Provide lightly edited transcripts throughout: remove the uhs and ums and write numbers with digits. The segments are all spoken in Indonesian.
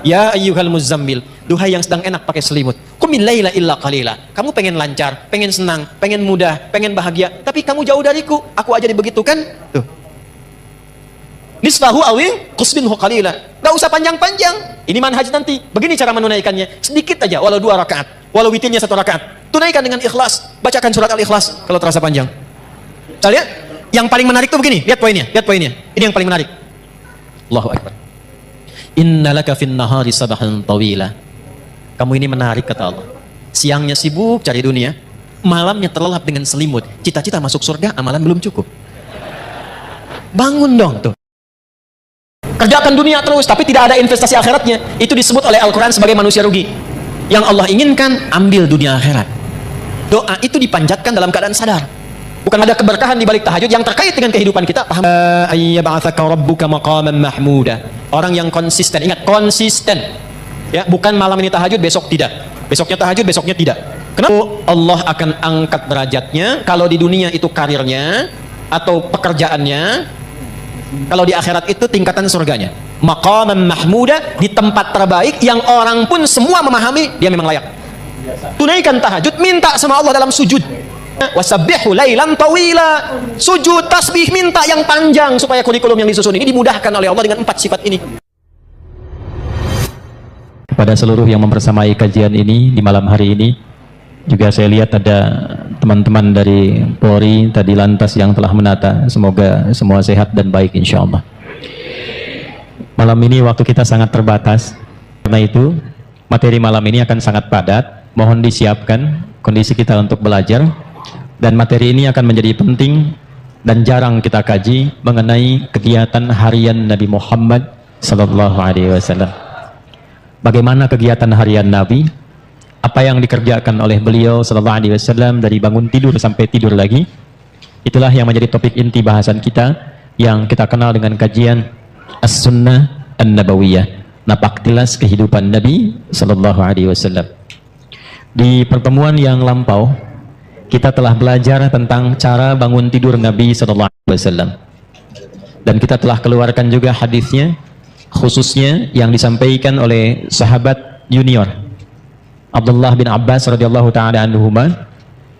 Ya ayyuhal muzammil, duhai yang sedang enak pakai selimut. Qumil laila illa qalila. Kamu pengen lancar, pengen senang, pengen mudah, pengen bahagia, tapi kamu jauh dariku. Aku aja dibegitukan. Tuh. Nisfahu awi qusminhu qalila. Enggak usah panjang-panjang. Ini manhaj nanti. Begini cara menunaikannya. Sedikit aja, walau 2 rakaat, walau witirnya 1 rakaat. Tunaikan dengan ikhlas. Bacakan surat Al-Ikhlas kalau terasa panjang. Kita lihat, yang paling menarik tuh begini. Lihat poinnya, lihat poinnya. Ini yang paling menarik. Allahu Akbar. Innalaka fin nahari sabahan tawila. Kamu ini menarik kata Allah. Siangnya sibuk cari dunia, malamnya terlelap dengan selimut. Cita-cita masuk surga, amalan belum cukup. Bangun dong tuh. Kerjakan dunia terus, tapi tidak ada investasi akhiratnya. Itu disebut oleh Al-Quran sebagai manusia rugi. Yang Allah inginkan, ambil dunia akhirat. Doa itu dipanjatkan dalam keadaan sadar. Bukan ada keberkahan di balik tahajud yang terkait dengan kehidupan kita. Paham? Ayyab'atsaka rabbuka maqaman mahmuda. Orang yang konsisten, ingat konsisten. Ya, bukan malam ini tahajud, besok tidak. Besoknya tahajud, besoknya tidak. Kenapa? Allah akan angkat derajatnya kalau di dunia itu karirnya atau pekerjaannya. Kalau di akhirat itu tingkatan surganya. Maqaman mahmuda, di tempat terbaik yang orang pun semua memahami dia memang layak. Tunaikan tahajud, minta sama Allah dalam sujud. Wasabbihu lailan tawila. Sujud tasbih, minta yang panjang supaya kurikulum yang disusun ini dimudahkan oleh Allah dengan 4 sifat ini. Kepada seluruh yang membersamai kajian ini di malam hari ini, juga saya lihat ada teman-teman dari Polri tadi lantas yang telah menata. Semoga semua sehat dan baik insya Allah. Malam ini waktu kita sangat terbatas, karena itu materi malam ini akan sangat padat. Mohon disiapkan kondisi kita untuk belajar. Dan materi ini akan menjadi penting dan jarang kita kaji mengenai kegiatan harian Nabi Muhammad sallallahu alaihi wasallam. Bagaimana kegiatan harian Nabi? Apa yang dikerjakan oleh beliau sallallahu alaihi wasallam dari bangun tidur sampai tidur lagi? Itulah yang menjadi topik inti bahasan kita yang kita kenal dengan kajian As-Sunnah An-Nabawiyah. Napak tilas kehidupan Nabi sallallahu alaihi wasallam. Di pertemuan yang lampau kita telah belajar tentang cara bangun tidur Nabi sallallahu alaihi wasallam. Dan kita telah keluarkan juga hadisnya, khususnya yang disampaikan oleh sahabat junior Abdullah bin Abbas radhiyallahu taala anhuma,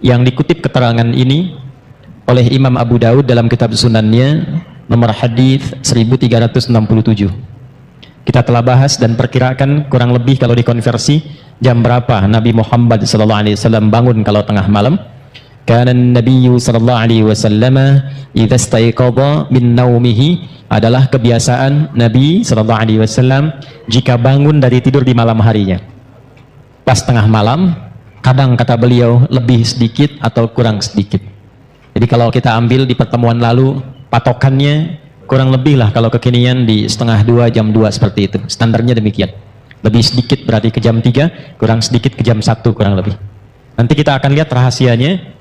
yang dikutip keterangan ini oleh Imam Abu Daud dalam kitab Sunannya nomor hadis 1367. Kita telah bahas dan perkirakan kurang lebih kalau dikonversi jam berapa Nabi Muhammad sallallahu alaihi wasallam bangun kalau tengah malam. Kana Nabi sallallahu alaihi wasallam idza istayqadha min naumihi, adalah kebiasaan Nabi sallallahu alaihi wasallam jika bangun dari tidur di malam harinya. Pas tengah malam, kadang kata beliau lebih sedikit atau kurang sedikit. Jadi kalau kita ambil di pertemuan lalu patokannya kurang lebih lah kalau kekinian di 1:30 jam 2 seperti itu. Standarnya demikian. Lebih sedikit berarti ke jam 3, kurang sedikit ke jam 1 kurang lebih. Nanti kita akan lihat rahasianya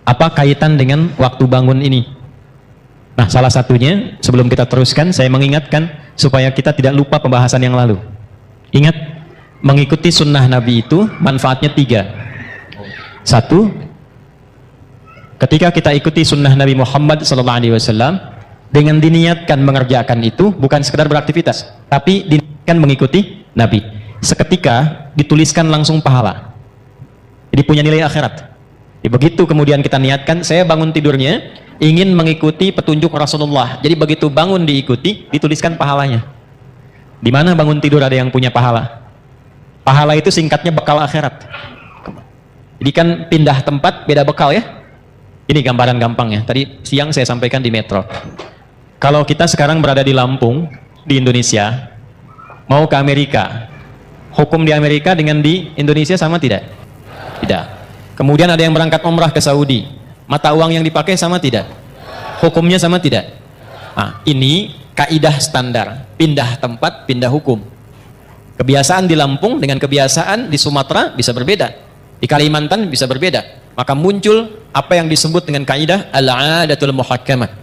apa kaitan dengan waktu bangun ini. Nah, salah satunya sebelum kita teruskan saya mengingatkan supaya kita tidak lupa pembahasan yang lalu. Ingat, mengikuti sunnah Nabi itu manfaatnya 3. 1, ketika kita ikuti sunnah Nabi Muhammad SAW dengan diniatkan mengerjakan itu bukan sekedar beraktivitas, tapi diniatkan mengikuti Nabi, seketika dituliskan langsung pahala. Jadi punya nilai akhirat. Begitu kemudian kita niatkan, saya bangun tidurnya ingin mengikuti petunjuk Rasulullah. Jadi begitu bangun diikuti, dituliskan pahalanya. Di mana bangun tidur ada yang punya pahala? Pahala itu singkatnya bekal akhirat. Jadi kan pindah tempat beda bekal ya. Ini gambaran gampangnya. Tadi siang saya sampaikan di Metro. Kalau kita sekarang berada di Lampung, di Indonesia, mau ke Amerika, hukum di Amerika dengan di Indonesia sama tidak? Tidak. Kemudian ada yang berangkat umrah ke Saudi, mata uang yang dipakai sama tidak? Hukumnya sama tidak? Nah, ini kaidah standar, pindah tempat, pindah hukum. Kebiasaan di Lampung dengan kebiasaan di Sumatera bisa berbeda, di Kalimantan bisa berbeda. Maka muncul apa yang disebut dengan kaidah al-'adatul muhakkamah.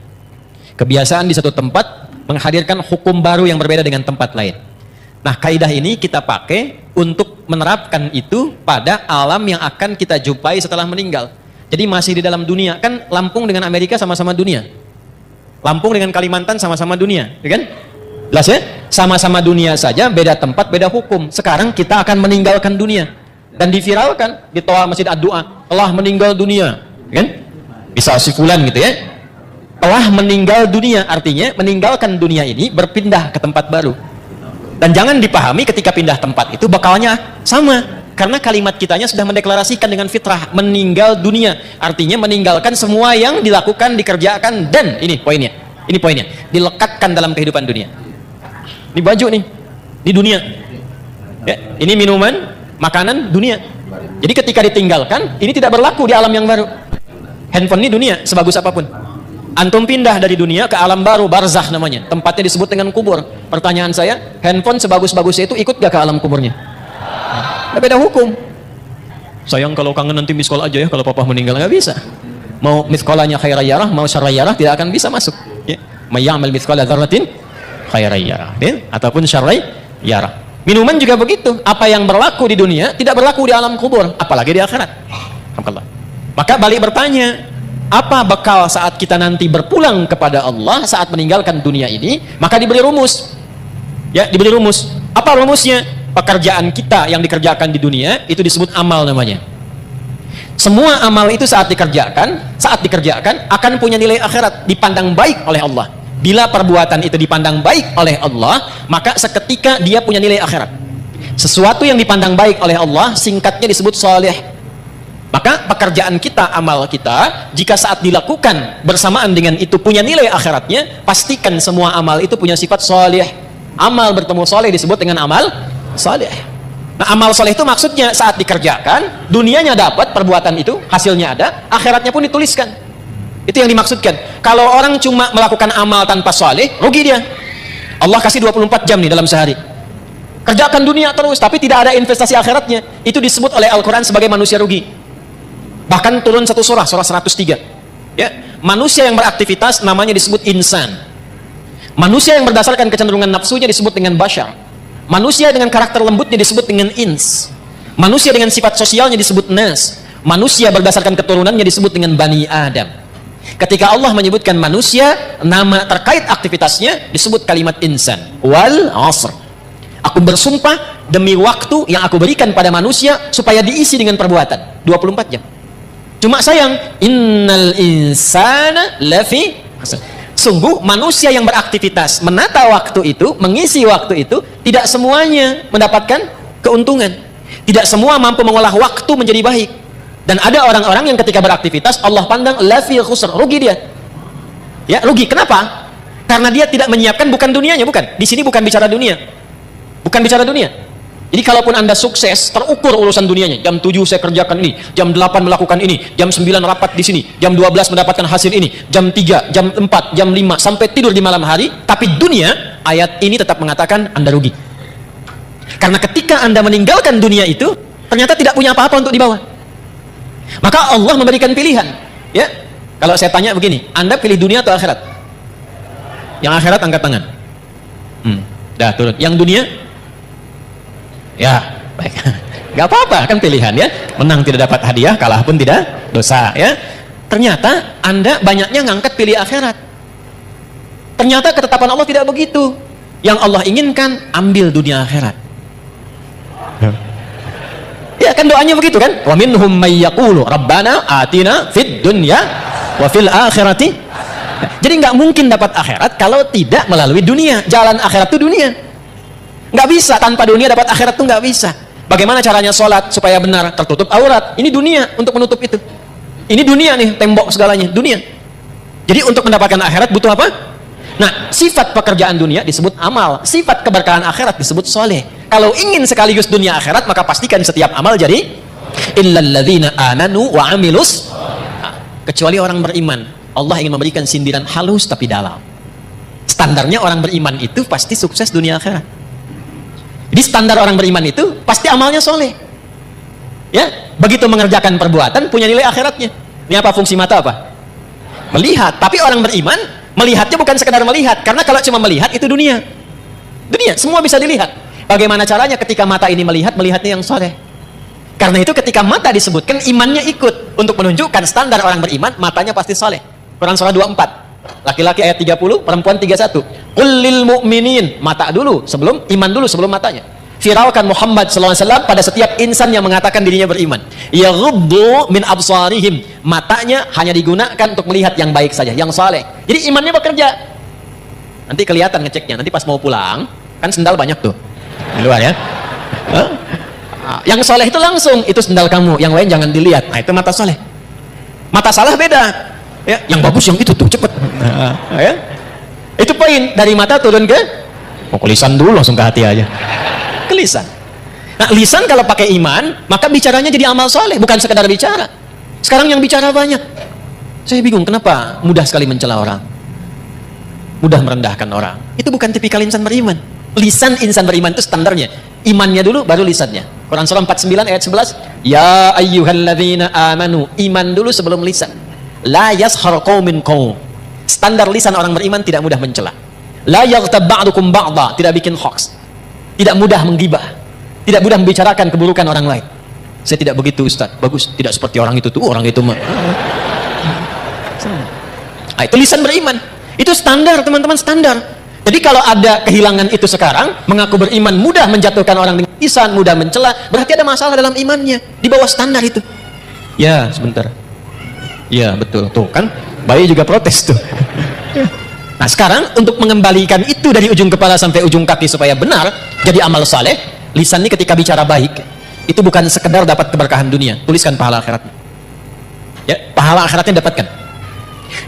Kebiasaan di satu tempat menghadirkan hukum baru yang berbeda dengan tempat lain. Nah, kaidah ini kita pakai untuk menerapkan itu pada alam yang akan kita jumpai setelah meninggal. Jadi masih di dalam dunia, kan Lampung dengan Amerika sama-sama dunia. Lampung dengan Kalimantan sama-sama dunia, ya kan? Jelas ya? Sama-sama dunia saja, beda tempat, beda hukum. Sekarang kita akan meninggalkan dunia dan diviralkan di toa masjid ad-du'a, telah meninggal dunia, kan? Bisa si fulan gitu ya. Telah meninggal dunia artinya meninggalkan dunia ini, berpindah ke tempat baru. Dan jangan dipahami ketika pindah tempat itu bakalnya sama. Karena kalimat kitanya sudah mendeklarasikan dengan fitrah, meninggal dunia. Artinya meninggalkan semua yang dilakukan, dikerjakan, dan ini poinnya, dilekatkan dalam kehidupan dunia. Ini baju nih, di dunia. Ya, ini minuman, makanan, dunia. Jadi ketika ditinggalkan, ini tidak berlaku di alam yang baru. Handphone ini dunia, sebagus apapun. Antum pindah dari dunia ke alam baru, barzakh namanya. Tempatnya disebut dengan kubur. Pertanyaan saya, handphone sebagus-bagusnya itu ikut gak ke alam kuburnya? Nah, beda hukum. Sayang kalau kangen nanti miss call aja ya, kalau papa meninggal nggak bisa. Mau miss call-nya khairayyarah, mau syarrayyarah tidak akan bisa masuk. Ya. Mayyamal mithqala dzarratin khairayyarah, ya? Ataupun syarrayyarah. Minuman juga begitu. Apa yang berlaku di dunia tidak berlaku di alam kubur, apalagi di akhirat. Maka balik bertanya, apa bekal saat kita nanti berpulang kepada Allah saat meninggalkan dunia ini? Maka diberi rumus. Ya, diberi rumus. Apa rumusnya? Pekerjaan kita yang dikerjakan di dunia itu disebut amal namanya. Semua amal itu saat dikerjakan akan punya nilai akhirat, dipandang baik oleh Allah. Bila perbuatan itu dipandang baik oleh Allah, maka seketika dia punya nilai akhirat. Sesuatu yang dipandang baik oleh Allah singkatnya disebut saleh. Maka pekerjaan kita, amal kita, jika saat dilakukan bersamaan dengan itu punya nilai akhiratnya, pastikan semua amal itu punya sifat saleh. Amal bertemu saleh disebut dengan amal saleh. Nah, amal saleh itu maksudnya saat dikerjakan, dunianya dapat perbuatan itu, hasilnya ada, akhiratnya pun dituliskan. Itu yang dimaksudkan. Kalau orang cuma melakukan amal tanpa saleh, rugi dia. Allah kasih 24 jam nih dalam sehari. Kerjakan dunia terus, tapi tidak ada investasi akhiratnya. Itu disebut oleh Al-Quran sebagai manusia rugi. Bahkan turun satu surah 103. Ya, manusia yang beraktivitas namanya disebut insan. Manusia yang berdasarkan kecenderungan nafsunya disebut dengan bashar. Manusia dengan karakter lembutnya disebut dengan ins. Manusia dengan sifat sosialnya disebut nas. Manusia berdasarkan keturunannya disebut dengan Bani Adam. Ketika Allah menyebutkan manusia, nama terkait aktivitasnya disebut kalimat insan. Wal asr. Aku bersumpah demi waktu yang aku berikan pada manusia supaya diisi dengan perbuatan 24 jam. Cuma sayang, innal insana lafi khusr. Sungguh manusia yang beraktivitas menata waktu itu, mengisi waktu itu, tidak semuanya mendapatkan keuntungan. Tidak semua mampu mengolah waktu menjadi baik. Dan ada orang-orang yang ketika beraktivitas Allah pandang lafi khusr, rugi dia. Ya, rugi. Kenapa? Karena dia tidak menyiapkan, bukan dunianya, bukan. Di sini bukan bicara dunia. Bukan bicara dunia. Jadi kalaupun Anda sukses, terukur urusan dunianya. Jam 7 saya kerjakan ini, jam 8 melakukan ini, jam 9 rapat di sini, jam 12 mendapatkan hasil ini, jam 3, jam 4, jam 5, sampai tidur di malam hari. Tapi dunia, ayat ini tetap mengatakan Anda rugi. Karena ketika Anda meninggalkan dunia itu, ternyata tidak punya apa-apa untuk dibawa. Maka Allah memberikan pilihan. Ya, kalau saya tanya begini, Anda pilih dunia atau akhirat? Yang akhirat angkat tangan. Dah turun. Yang dunia? Ya, baik. Gak apa-apa, kan pilihan ya. Menang tidak dapat hadiah, kalah pun tidak dosa ya. Ternyata Anda banyaknya ngangkat pilih akhirat. Ternyata ketetapan Allah tidak begitu. Yang Allah inginkan, ambil dunia akhirat. Ya kan doanya begitu kan? Wa minhum may yaqulu rabbana atina fid dunya wa fil akhirati. Jadi nggak mungkin dapat akhirat kalau tidak melalui dunia. Jalan akhirat itu dunia. Nggak bisa, tanpa dunia dapat akhirat tuh nggak bisa. Bagaimana caranya sholat supaya benar? Tertutup aurat. Ini dunia untuk menutup itu. Ini dunia nih, tembok segalanya, dunia. Jadi untuk mendapatkan akhirat butuh apa? Nah, sifat pekerjaan dunia disebut amal. Sifat keberkahan akhirat disebut soleh. Kalau ingin sekaligus dunia akhirat, maka pastikan setiap amal jadi illalladzina amanu wa amilus. Kecuali orang beriman. Allah ingin memberikan sindiran halus tapi dalam. Standarnya orang beriman itu pasti sukses dunia akhirat. Jadi standar orang beriman itu pasti amalnya soleh. Ya, begitu mengerjakan perbuatan punya nilai akhiratnya. Ini apa fungsi mata apa? Melihat. Tapi orang beriman melihatnya bukan sekedar melihat, karena kalau cuma melihat itu dunia. Dunia semua bisa dilihat. Bagaimana caranya ketika mata ini melihatnya yang soleh? Karena itu ketika mata disebutkan imannya ikut untuk menunjukkan standar orang beriman, matanya pasti soleh. Quran surah 24. Laki-laki ayat 30, perempuan 31. Qul lil mu'minin, mata dulu sebelum iman dulu sebelum matanya. Viralkan Muhammad SAW pada setiap insan yang mengatakan dirinya beriman. Yaghuddu min absarihim, matanya hanya digunakan untuk melihat yang baik saja, yang saleh. Jadi imannya bekerja. Nanti kelihatan ngeceknya. Nanti pas mau pulang, kan sendal banyak tuh di luar ya. Yang saleh itu langsung, itu sendal kamu, yang lain jangan dilihat. Nah, itu mata saleh. Mata salah beda. Ya, yang bagus yang itu tuh cepet. Ya. Itu poin dari mata turun ke lisan dulu langsung ke hati aja. Ke lisan. Nah, lisan kalau pakai iman, maka bicaranya jadi amal soleh, bukan sekedar bicara. Sekarang yang bicara banyak. Saya bingung kenapa mudah sekali mencela orang, mudah merendahkan orang. Itu bukan tipikal insan beriman. Lisan insan beriman itu standarnya. Imannya dulu, baru lisannya. Quran surah 49 ayat 11. Ya ayyuhalladzina amanu. Iman dulu sebelum lisan. La yashar qaumin qaum. Standar lisan orang beriman tidak mudah mencela. La yaghtab ba'dukum ba'dha, tidak bikin hoax. Tidak mudah menggibah. Tidak mudah membicarakan keburukan orang lain. Saya tidak begitu, Ustaz. Bagus, tidak seperti orang itu tuh, orang itu mah. Nah, itu lisan beriman. Itu standar, teman-teman, standar. Jadi kalau ada kehilangan itu sekarang, mengaku beriman mudah menjatuhkan orang dengan lisan, mudah mencela, berarti ada masalah dalam imannya. Di bawah standar itu. Ya, sebentar. Ya, betul. Tuh kan, bayi juga protes tuh. Nah, sekarang untuk mengembalikan itu dari ujung kepala sampai ujung kaki supaya benar jadi amal saleh, lisan ini ketika bicara baik, itu bukan sekedar dapat keberkahan dunia, tuliskan pahala akhiratnya. Ya, pahala akhiratnya dapatkan.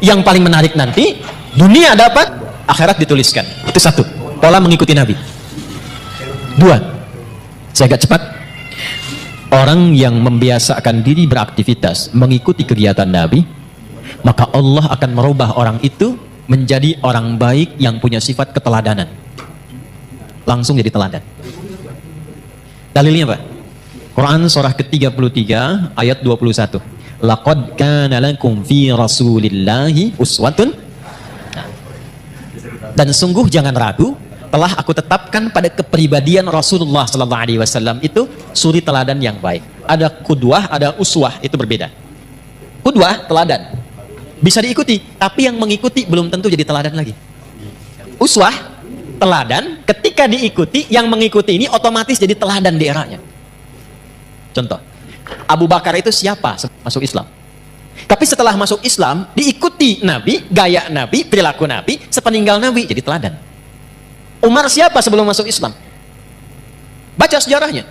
Yang paling menarik nanti, dunia dapat, akhirat dituliskan. Itu satu, pola mengikuti Nabi. Dua, saya agak cepat. Orang yang membiasakan diri beraktivitas mengikuti kegiatan Nabi, maka Allah akan merubah orang itu menjadi orang baik yang punya sifat keteladanan. Langsung jadi teladan. Dalilnya apa? Quran surah ke-33 ayat 21. Laqad kana lakum fi rasulillahi uswatun. Dan sungguh jangan ragu, telah aku tetapkan pada kepribadian Rasulullah sallallahu alaihi wasallam itu suri teladan yang baik. Ada qudwah, ada uswah, itu berbeda. Qudwah teladan bisa diikuti, tapi yang mengikuti belum tentu jadi teladan lagi. Uswah teladan, ketika diikuti, yang mengikuti ini otomatis jadi teladan di eranya. Contoh, Abu Bakar itu siapa masuk Islam? Tapi setelah masuk Islam, diikuti Nabi, gaya Nabi, perilaku Nabi, sepeninggal Nabi jadi teladan. Umar siapa sebelum masuk Islam? Baca sejarahnya.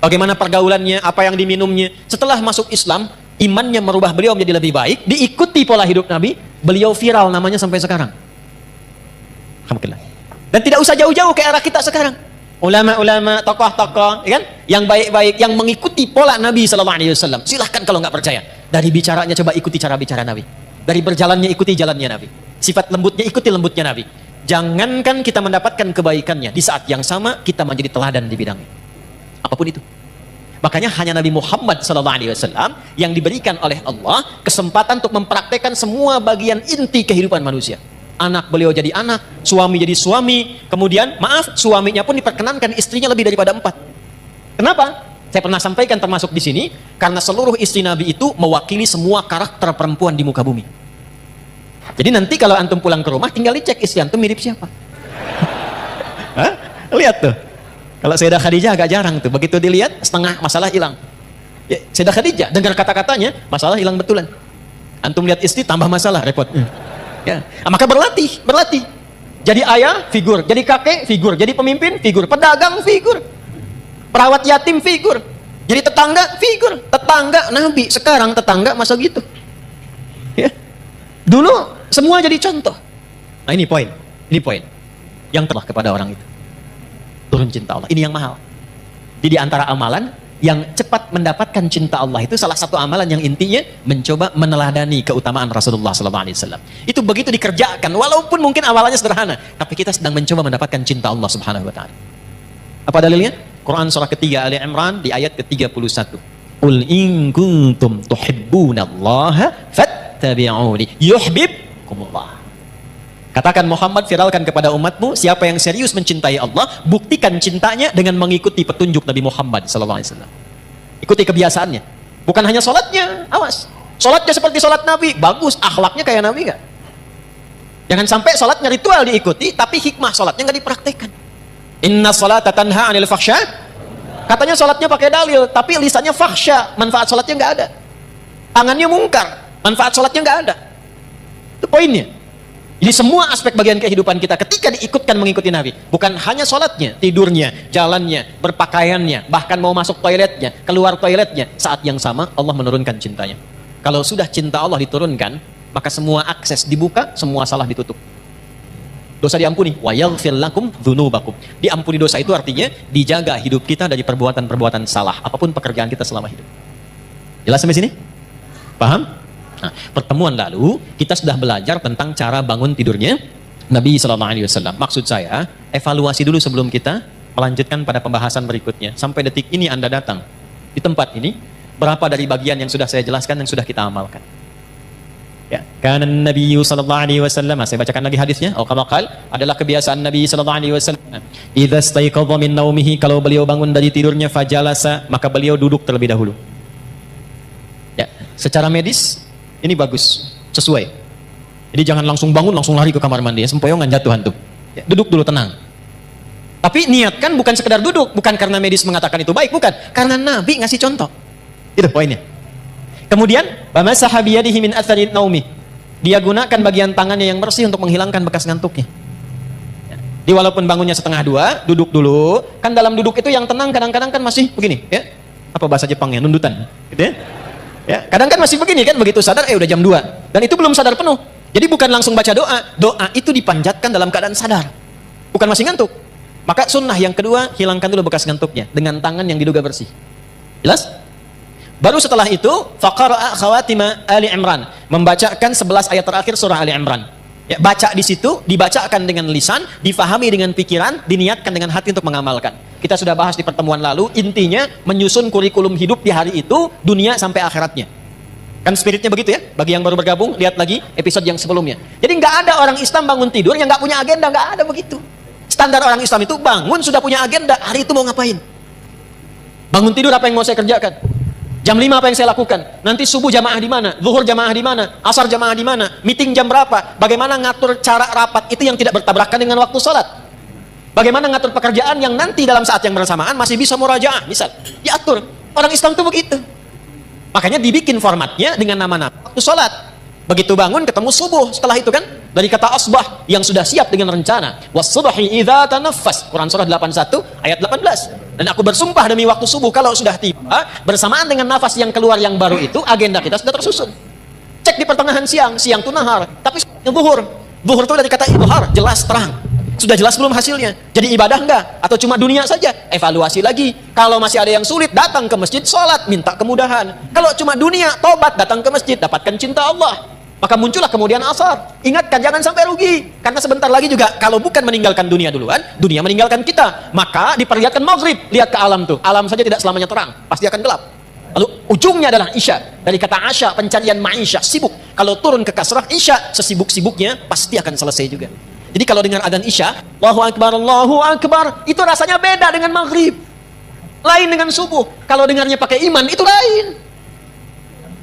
Bagaimana pergaulannya, apa yang diminumnya. Setelah masuk Islam, imannya merubah beliau menjadi lebih baik, diikuti pola hidup Nabi, beliau viral namanya sampai sekarang. Alhamdulillah. Dan tidak usah jauh-jauh ke era kita sekarang. Ulama-ulama, tokoh-tokoh, ya kan? Yang baik-baik, yang mengikuti pola Nabi SAW. Silahkan kalau nggak percaya. Dari bicaranya coba ikuti cara bicara Nabi. Dari berjalannya ikuti jalannya Nabi. Sifat lembutnya ikuti lembutnya Nabi. Jangankan kita mendapatkan kebaikannya, di saat yang sama kita menjadi teladan di bidangnya. Apapun itu. Makanya hanya Nabi Muhammad SAW yang diberikan oleh Allah kesempatan untuk mempraktekkan semua bagian inti kehidupan manusia. Anak beliau jadi anak, suami jadi suami, kemudian maaf, suaminya pun diperkenankan istrinya lebih daripada 4. Kenapa? Saya pernah sampaikan termasuk di sini, karena seluruh istri Nabi itu mewakili semua karakter perempuan di muka bumi. Jadi nanti kalau antum pulang ke rumah, tinggal dicek istri antum mirip siapa. Hah? Lihat tuh. Kalau Sayyidah Khadijah agak jarang tuh, begitu dilihat setengah masalah hilang. Ya, Sayyidah Khadijah dengar kata-katanya, masalah hilang betulan. Antum lihat istri tambah masalah, repot. Ya. Nah, maka berlatih. Jadi ayah, figur. Jadi kakek, figur. Jadi pemimpin, figur. Pedagang, figur. Perawat yatim, figur. Jadi tetangga, figur. Tetangga Nabi. Sekarang tetangga masa gitu. Ya. Dulu semua jadi contoh. Nah, ini poin. Yang telah kepada orang itu turun cinta Allah. Ini yang mahal. Jadi antara amalan yang cepat mendapatkan cinta Allah itu salah satu amalan yang intinya mencoba meneladani keutamaan Rasulullah SAW. Itu begitu dikerjakan, walaupun mungkin awalannya sederhana, tapi kita sedang mencoba mendapatkan cinta Allah Subhanahu Wa Taala. Apa dalilnya? Quran surah ketiga Ali Imran di ayat ke-31. Qul in kuntum tuhibbunallaha fattabi'uni yuhibbukumullah. Katakan Muhammad, viralkan kepada umatmu, siapa yang serius mencintai Allah, buktikan cintanya dengan mengikuti petunjuk Nabi Muhammad SAW. Ikuti kebiasaannya. Bukan hanya sholatnya, awas. Sholatnya seperti sholat Nabi, bagus. Akhlaknya kayak Nabi nggak? Jangan sampai sholatnya ritual diikuti, tapi hikmah sholatnya nggak dipraktekkan. Inna sholata tanha anil fakhsya. Katanya sholatnya pakai dalil, tapi lisannya fakhsya, manfaat sholatnya nggak ada. Tangannya mungkar, manfaat sholatnya nggak ada. Itu poinnya. Jadi semua aspek bagian kehidupan kita ketika diikutkan mengikuti Nabi, bukan hanya sholatnya, tidurnya, jalannya, berpakaiannya, bahkan mau masuk toiletnya, keluar toiletnya, saat yang sama Allah menurunkan cintanya. Kalau sudah cinta Allah diturunkan, maka semua akses dibuka, semua salah ditutup. Dosa diampuni, wa yaghfir lakum dzunubakum. Diampuni dosa itu artinya dijaga hidup kita dari perbuatan-perbuatan salah, apapun pekerjaan kita selama hidup. Jelas sampai sini? Paham? Nah, pertemuan lalu kita sudah belajar tentang cara bangun tidurnya Nabi SAW. Maksud saya, evaluasi dulu sebelum kita melanjutkan pada pembahasan berikutnya. Sampai detik ini Anda datang di tempat ini, berapa dari bagian yang sudah saya jelaskan yang sudah kita amalkan? Ya, karena Nabi SAW, saya bacakan lagi hadisnya. Adalah kebiasaan Nabi SAW. Idza staiqadha min naumihi, kalau beliau bangun dari tidurnya, fajalasa, maka beliau duduk terlebih dahulu. Ya, secara medis ini bagus, sesuai. Jadi jangan langsung bangun, langsung lari ke kamar mandi, ya, sempoyongan jatuh hantu. Ya, duduk dulu tenang. Tapi niatkan bukan sekedar duduk, bukan karena medis mengatakan itu baik, bukan. Karena Nabi ngasih contoh. Itu poinnya. Kemudian, bamasaha biyadihi min athari naumi. Dia gunakan bagian tangannya yang bersih untuk menghilangkan bekas ngantuknya. Ya. Jadi walaupun bangunnya setengah dua, duduk dulu. Kan dalam duduk itu yang tenang kadang-kadang kan masih begini, ya. Apa bahasa Jepangnya? Nundutan, gitu ya. Ya, kadang kan masih begini kan, begitu sadar udah jam 2. Dan itu belum sadar penuh. Jadi bukan langsung baca doa. Doa itu dipanjatkan dalam keadaan sadar. Bukan masih ngantuk. Maka sunnah yang kedua, hilangkan dulu bekas ngantuknya dengan tangan yang diduga bersih. Jelas? Baru setelah itu, faqara'a khawatima Ali Imran, membacakan 11 ayat terakhir surah Ali Imran. Ya, baca di situ, dibacakan dengan lisan, difahami dengan pikiran, diniatkan dengan hati untuk mengamalkan. Kita sudah bahas di pertemuan lalu, intinya menyusun kurikulum hidup di hari itu, dunia sampai akhiratnya. Kan spiritnya begitu ya? Bagi yang baru bergabung, lihat lagi episode yang sebelumnya. Jadi nggak ada orang Islam bangun tidur yang nggak punya agenda, nggak ada begitu. Standar orang Islam itu bangun sudah punya agenda, hari itu mau ngapain? Bangun tidur apa yang mau saya kerjakan? Jam 5 apa yang saya lakukan? Nanti subuh jamaah di mana? Zuhur jamaah di mana? Asar jamaah di mana? Meeting jam berapa? Bagaimana ngatur cara rapat itu yang tidak bertabrakan dengan waktu sholat? Bagaimana ngatur pekerjaan yang nanti dalam saat yang bersamaan masih bisa murajaah, misal diatur. Orang Islam itu begitu. Makanya dibikin formatnya dengan nama-nama waktu sholat. Begitu bangun ketemu subuh, setelah itu kan dari kata asbah yang sudah siap dengan rencana. Was-subhi idza tanaffas. Quran surah 81 ayat 18. Dan aku bersumpah demi waktu subuh, kalau sudah tiba bersamaan dengan nafas yang keluar yang baru itu, agenda kita sudah tersusun. Cek di pertengahan siang, siang itu nahar, tapi zuhur. Zuhur itu dari kata idhar, jelas terang. Sudah jelas belum hasilnya? Jadi ibadah enggak? Atau cuma dunia saja? Evaluasi lagi. Kalau masih ada yang sulit, datang ke masjid, sholat, minta kemudahan. Kalau cuma dunia, tobat, datang ke masjid, dapatkan cinta Allah. Maka muncullah kemudian asar. Ingatkan, jangan sampai rugi. Karena sebentar lagi juga, kalau bukan meninggalkan dunia duluan, dunia meninggalkan kita. Maka diperlihatkan maghrib. Lihat ke alam tuh. Alam saja tidak selamanya terang. Pasti akan gelap. Lalu ujungnya adalah isya. Dari kata asya, pencarian ma'isya, sibuk. Kalau turun ke kasrah, isya, sesibuk-sibuknya pasti akan selesai juga. Jadi kalau dengar adzan isya, Allahu Akbar, itu rasanya beda dengan maghrib. Lain dengan subuh. Kalau dengarnya pakai iman, itu lain.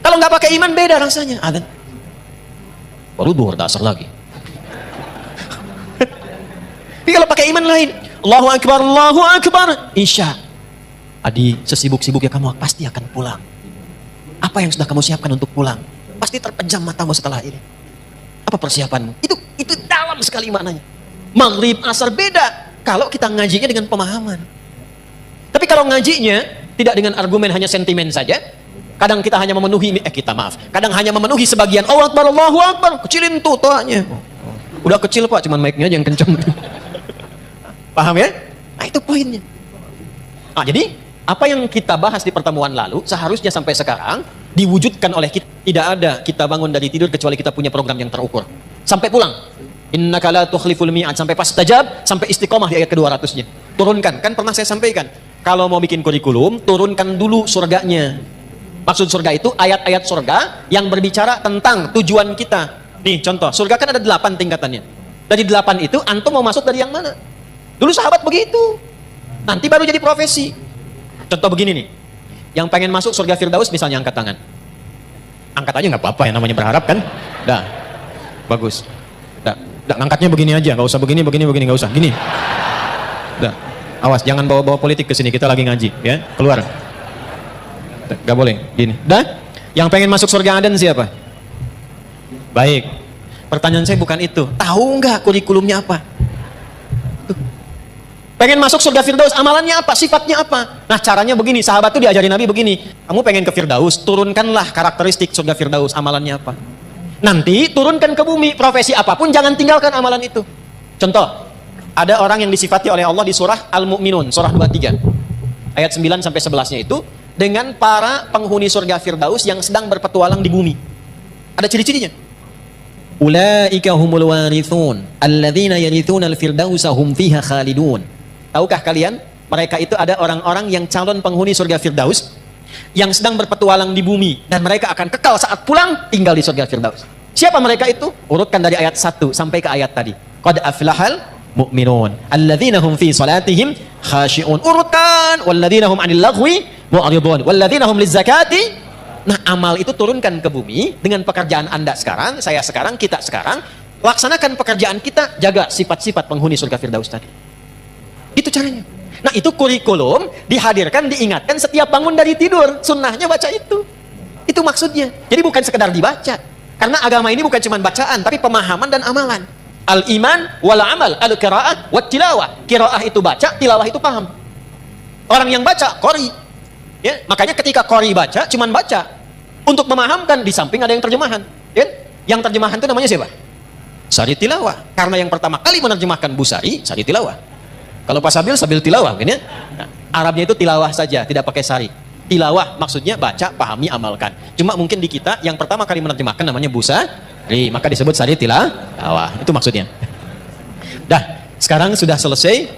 Kalau nggak pakai iman, beda rasanya. Adzan. Baru duhur dasar lagi. Tapi kalau pakai iman lain, Allahu Akbar, Isya. Adi, sesibuk-sibuknya kamu pasti akan pulang. Apa yang sudah kamu siapkan untuk pulang? Pasti terpejam matamu setelah ini. Apa persiapanmu? Itu dalam sekali maknanya. Maghrib, asar beda kalau kita ngajinya dengan pemahaman. Tapi kalau ngajinya tidak dengan argumen hanya sentimen saja, kadang kita hanya memenuhi kadang hanya memenuhi sebagian Allahu Akbar, kecilin tuh toanya. Udah kecil Pak, cuman mic-nya aja yang kenceng. Paham ya? Nah, itu poinnya. Nah, jadi apa yang kita bahas di pertemuan lalu seharusnya sampai sekarang diwujudkan oleh kita. Tidak ada kita bangun dari tidur kecuali kita punya program yang terukur. Sampai pulang. Innaka la tukhliful mi'ad, sampai fastajab, sampai istiqomah di ayat ke-200-nya. Turunkan, kan pernah saya sampaikan. Kalau mau bikin kurikulum, turunkan dulu surganya. Maksud surga itu ayat-ayat surga yang berbicara tentang tujuan kita. Nih contoh, surga kan ada 8 tingkatannya. Dari 8 itu, antum mau masuk dari yang mana? Dulu sahabat begitu. Nanti baru jadi profesi. Contoh begini nih, yang pengen masuk surga Firdaus misalnya angkat tangan. Angkat aja nggak apa-apa, yang namanya berharap kan. Dah, bagus. Dah. Udah, ngangkatnya begini aja, nggak usah begini, nggak usah. Gini. Udah. Awas, jangan bawa-bawa politik ke sini. Kita lagi ngaji, ya. Keluar. Nggak boleh. Gini. Dah. Yang pengen masuk surga Aden siapa? Baik. Pertanyaan saya bukan itu. Tahu nggak kurikulumnya apa? Tuh. Pengen masuk surga Firdaus, amalannya apa? Sifatnya apa? Nah, caranya begini. Sahabat tuh diajari Nabi begini. Kamu pengen ke Firdaus, turunkanlah karakteristik surga Firdaus. Amalannya apa? Nanti turunkan ke bumi. Profesi apapun, jangan tinggalkan amalan itu. Contoh. Ada orang yang disifati oleh Allah di surah Al-Mu'minun, surah 23. Ayat 9 sampai 11-nya itu dengan para penghuni surga Firdaus yang sedang berpetualang di bumi. Ada ciri-cirinya. Ulaika humul warithun alladzina yarithuna al-firdausa hum fiha khalidun. Tahukah kalian, mereka itu ada orang-orang yang calon penghuni surga Firdaus yang sedang berpetualang di bumi dan mereka akan kekal saat pulang tinggal di surga Firdaus. Siapa mereka itu? Urutkan dari ayat 1 sampai ke ayat tadi. Qad aflahal mu'minun alladzina hum fi salatihim khashi'un. Urutkan walladzina hum 'anil laghwi mu'ridun walladzina hum lizakati. Nah, amal itu turunkan ke bumi dengan pekerjaan Anda sekarang, saya sekarang, kita sekarang. Laksanakan pekerjaan kita, jaga sifat-sifat penghuni surga Firdaus tadi. Itu caranya. Nah, itu kurikulum dihadirkan, diingatkan setiap bangun dari tidur. Sunnahnya baca itu. Itu maksudnya. Jadi bukan sekedar dibaca. Karena agama ini bukan cuma bacaan, tapi pemahaman dan amalan. Al-iman wal amal, al-qira'ah wat tilawah. Qira'ah itu baca, tilawah itu paham. Orang yang baca, qori. Ya, makanya ketika qori baca, cuman baca. Untuk memahamkan, di samping ada yang terjemahan. Ya? Yang terjemahan itu namanya siapa? Sari tilawah. Karena yang pertama kali menerjemahkan Busari, Sari tilawah. Kalau Pak Sabil, Sabil tilawah. Kan ya? Nah, Arabnya itu tilawah saja, tidak pakai sari. Tilawah maksudnya baca, pahami, amalkan. Cuma mungkin di kita, yang pertama kali menerjemahkan namanya Busari, maka disebut Sari tilawah. Itu maksudnya. Dah, sekarang sudah selesai.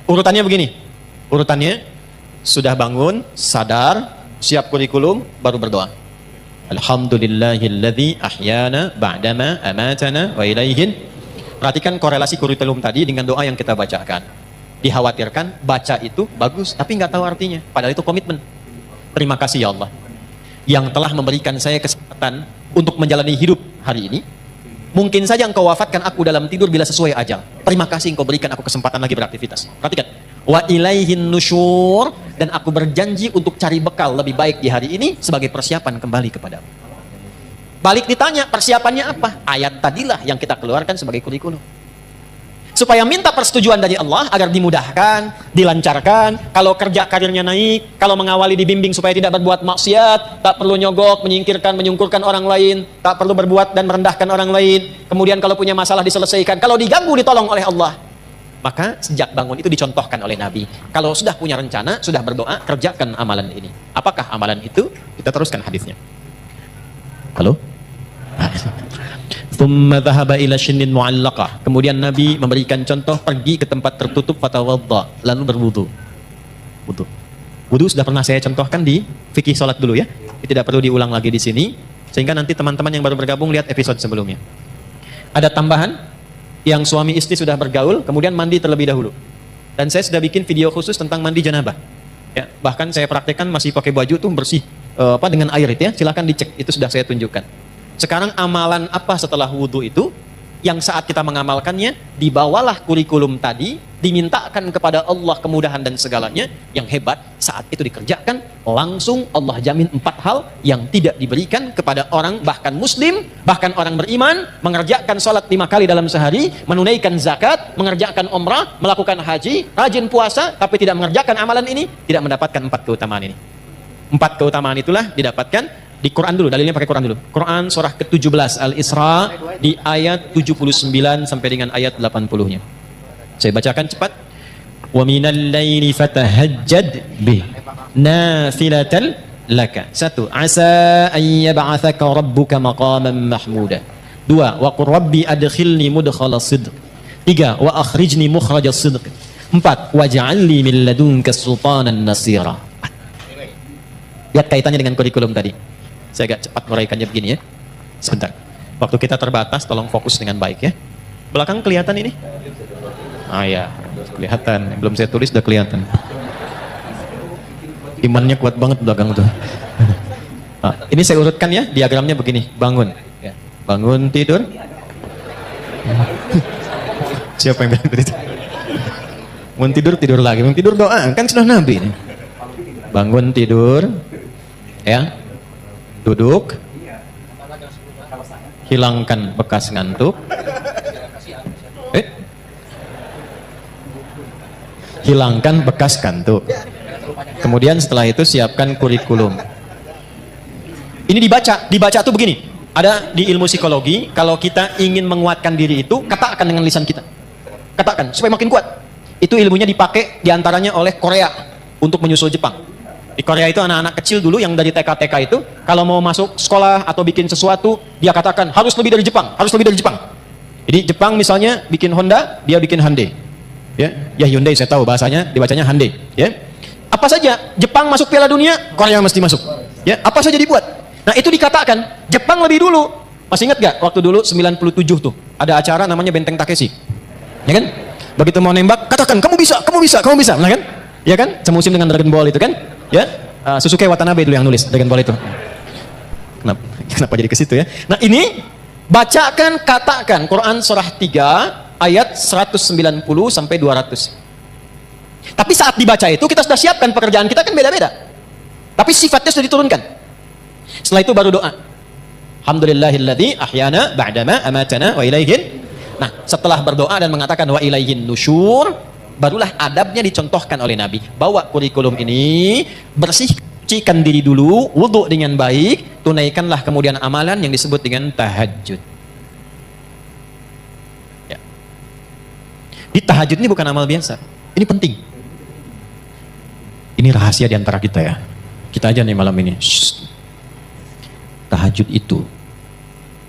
Urutannya begini. Urutannya, sudah bangun, sadar, siap kurikulum, baru berdoa. Alhamdulillahilladzi ahyana ba'dama amatana wa ilaihin. Perhatikan korelasi kurikulum tadi dengan doa yang kita bacakan. Dikhawatirkan baca itu bagus, tapi nggak tahu artinya. Padahal itu komitmen. Terima kasih ya Allah, yang telah memberikan saya kesempatan untuk menjalani hidup hari ini. Mungkin saja engkau wafatkan aku dalam tidur bila sesuai ajal. Terima kasih engkau berikan aku kesempatan lagi beraktivitas. Perhatikan. Wa ilaihin nusyur, dan aku berjanji untuk cari bekal lebih baik di hari ini sebagai persiapan kembali kepadamu. Balik ditanya, persiapannya apa? Ayat tadilah yang kita keluarkan sebagai kurikulum. Supaya minta persetujuan dari Allah agar dimudahkan, dilancarkan, kalau kerja karirnya naik, kalau mengawali dibimbing supaya tidak berbuat maksiat, tak perlu nyogok, menyingkirkan, menyungkurkan orang lain, tak perlu berbuat dan merendahkan orang lain. Kemudian kalau punya masalah diselesaikan, kalau diganggu ditolong oleh Allah. Maka sejak bangun itu dicontohkan oleh Nabi. Kalau sudah punya rencana, sudah berdoa, kerjakan amalan ini. Apakah amalan itu? Kita teruskan hadisnya. Halo? Thumma dhahaba ila shinnin mu'allaqah. Kemudian Nabi memberikan contoh, pergi ke tempat tertutup, fatawadda, lalu berwudu. Wudu sudah pernah saya contohkan di fikih salat dulu ya. Tidak perlu diulang lagi di sini, sehingga nanti teman-teman yang baru bergabung lihat episode sebelumnya. Ada tambahan, yang suami istri sudah bergaul, kemudian mandi terlebih dahulu. Dan saya sudah bikin video khusus tentang mandi janabah. Ya, bahkan saya praktekkan masih pakai baju tuh bersih dengan air itu ya. Silakan dicek, itu sudah saya tunjukkan. Sekarang amalan apa setelah wudhu itu? Yang saat kita mengamalkannya, dibawalah kurikulum tadi, dimintakan kepada Allah kemudahan dan segalanya. Yang hebat, saat itu dikerjakan, langsung Allah jamin 4 hal yang tidak diberikan kepada orang, bahkan muslim, bahkan orang beriman, mengerjakan sholat 5 kali dalam sehari, menunaikan zakat, mengerjakan umrah, melakukan haji, rajin puasa, tapi tidak mengerjakan amalan ini, tidak mendapatkan 4 keutamaan ini. 4 keutamaan itulah didapatkan di Quran dulu, dalilnya pakai Quran dulu. Quran surah ke-17 Al-Isra di ayat 79 sampai dengan ayat 80-nya. Saya bacakan cepat. Wa minal laili fatahajjad bih nafilatan laka. 1. Asa an yab'atsaka rabbuka maqaman mahmuda. 2. Wa qur rabbi adkhilni mudkhala sidq. 3. Wa akhrijni mukhraja sidq. 4. Waj'alni min ladunka sultanan nasira. Lihat kaitannya dengan kurikulum tadi. Saya agak cepat menguraikannya begini ya. Sebentar. Waktu kita terbatas, tolong fokus dengan baik ya. Belakang kelihatan ini? Ah ya, kelihatan. Belum saya tulis udah kelihatan. Imannya kuat banget belakang tuh. Nah, ini saya urutkan ya, diagramnya begini. Bangun. Bangun tidur. Siapa yang bilang begitu? Mau tidur, tidur lagi. Mau tidur doa. Kan sudah Nabi ini. Bangun tidur. Ya. Duduk. Hilangkan bekas ngantuk. Hilangkan bekas kantuk. Kemudian setelah itu siapkan kurikulum. Ini dibaca tuh begini. Ada di ilmu psikologi, kalau kita ingin menguatkan diri itu, katakan dengan lisan kita. Katakan supaya makin kuat. Itu ilmunya dipakai diantaranya oleh Korea untuk menyusul Jepang. Di Korea itu anak-anak kecil dulu yang dari TK-TK itu, kalau mau masuk sekolah atau bikin sesuatu, dia katakan harus lebih dari Jepang, harus lebih dari Jepang. Jadi Jepang misalnya bikin Honda, dia bikin Hyundai. Ya Hyundai saya tahu bahasanya, dibacanya Hyundai. Ya, apa saja Jepang masuk Piala Dunia, Korea mesti masuk. Ya, apa saja dibuat. Nah itu dikatakan Jepang lebih dulu. Masih ingat gak waktu dulu 97 tuh ada acara namanya Benteng Takeshi, ya kan? Begitu mau nembak, katakan kamu bisa, kamu bisa, kamu bisa, nah kan? Ya kan? Semusim dengan Dragon Ball itu kan? Ya, Susuke Watanabe dulu yang nulis Dragon Ball itu. Kenapa jadi ke situ ya? Nah ini bacakan, katakan Quran surah 3 ayat 190 sampai 200. Tapi saat dibaca itu kita sudah siapkan pekerjaan kita kan beda-beda. Tapi sifatnya sudah diturunkan. Setelah itu baru doa. Alhamdulillahilladzi ahyana ba'dama amatana wa ilaihin. Nah, setelah berdoa dan mengatakan wa ilaihin nusyur, barulah adabnya dicontohkan oleh Nabi. Bawa kurikulum ini, bersihkan diri dulu, wudu dengan baik, tunaikanlah kemudian amalan yang disebut dengan tahajud. Di tahajud ini bukan amal biasa. Ini penting. Ini rahasia di antara kita ya. Kita aja nih malam ini. Shh. Tahajud itu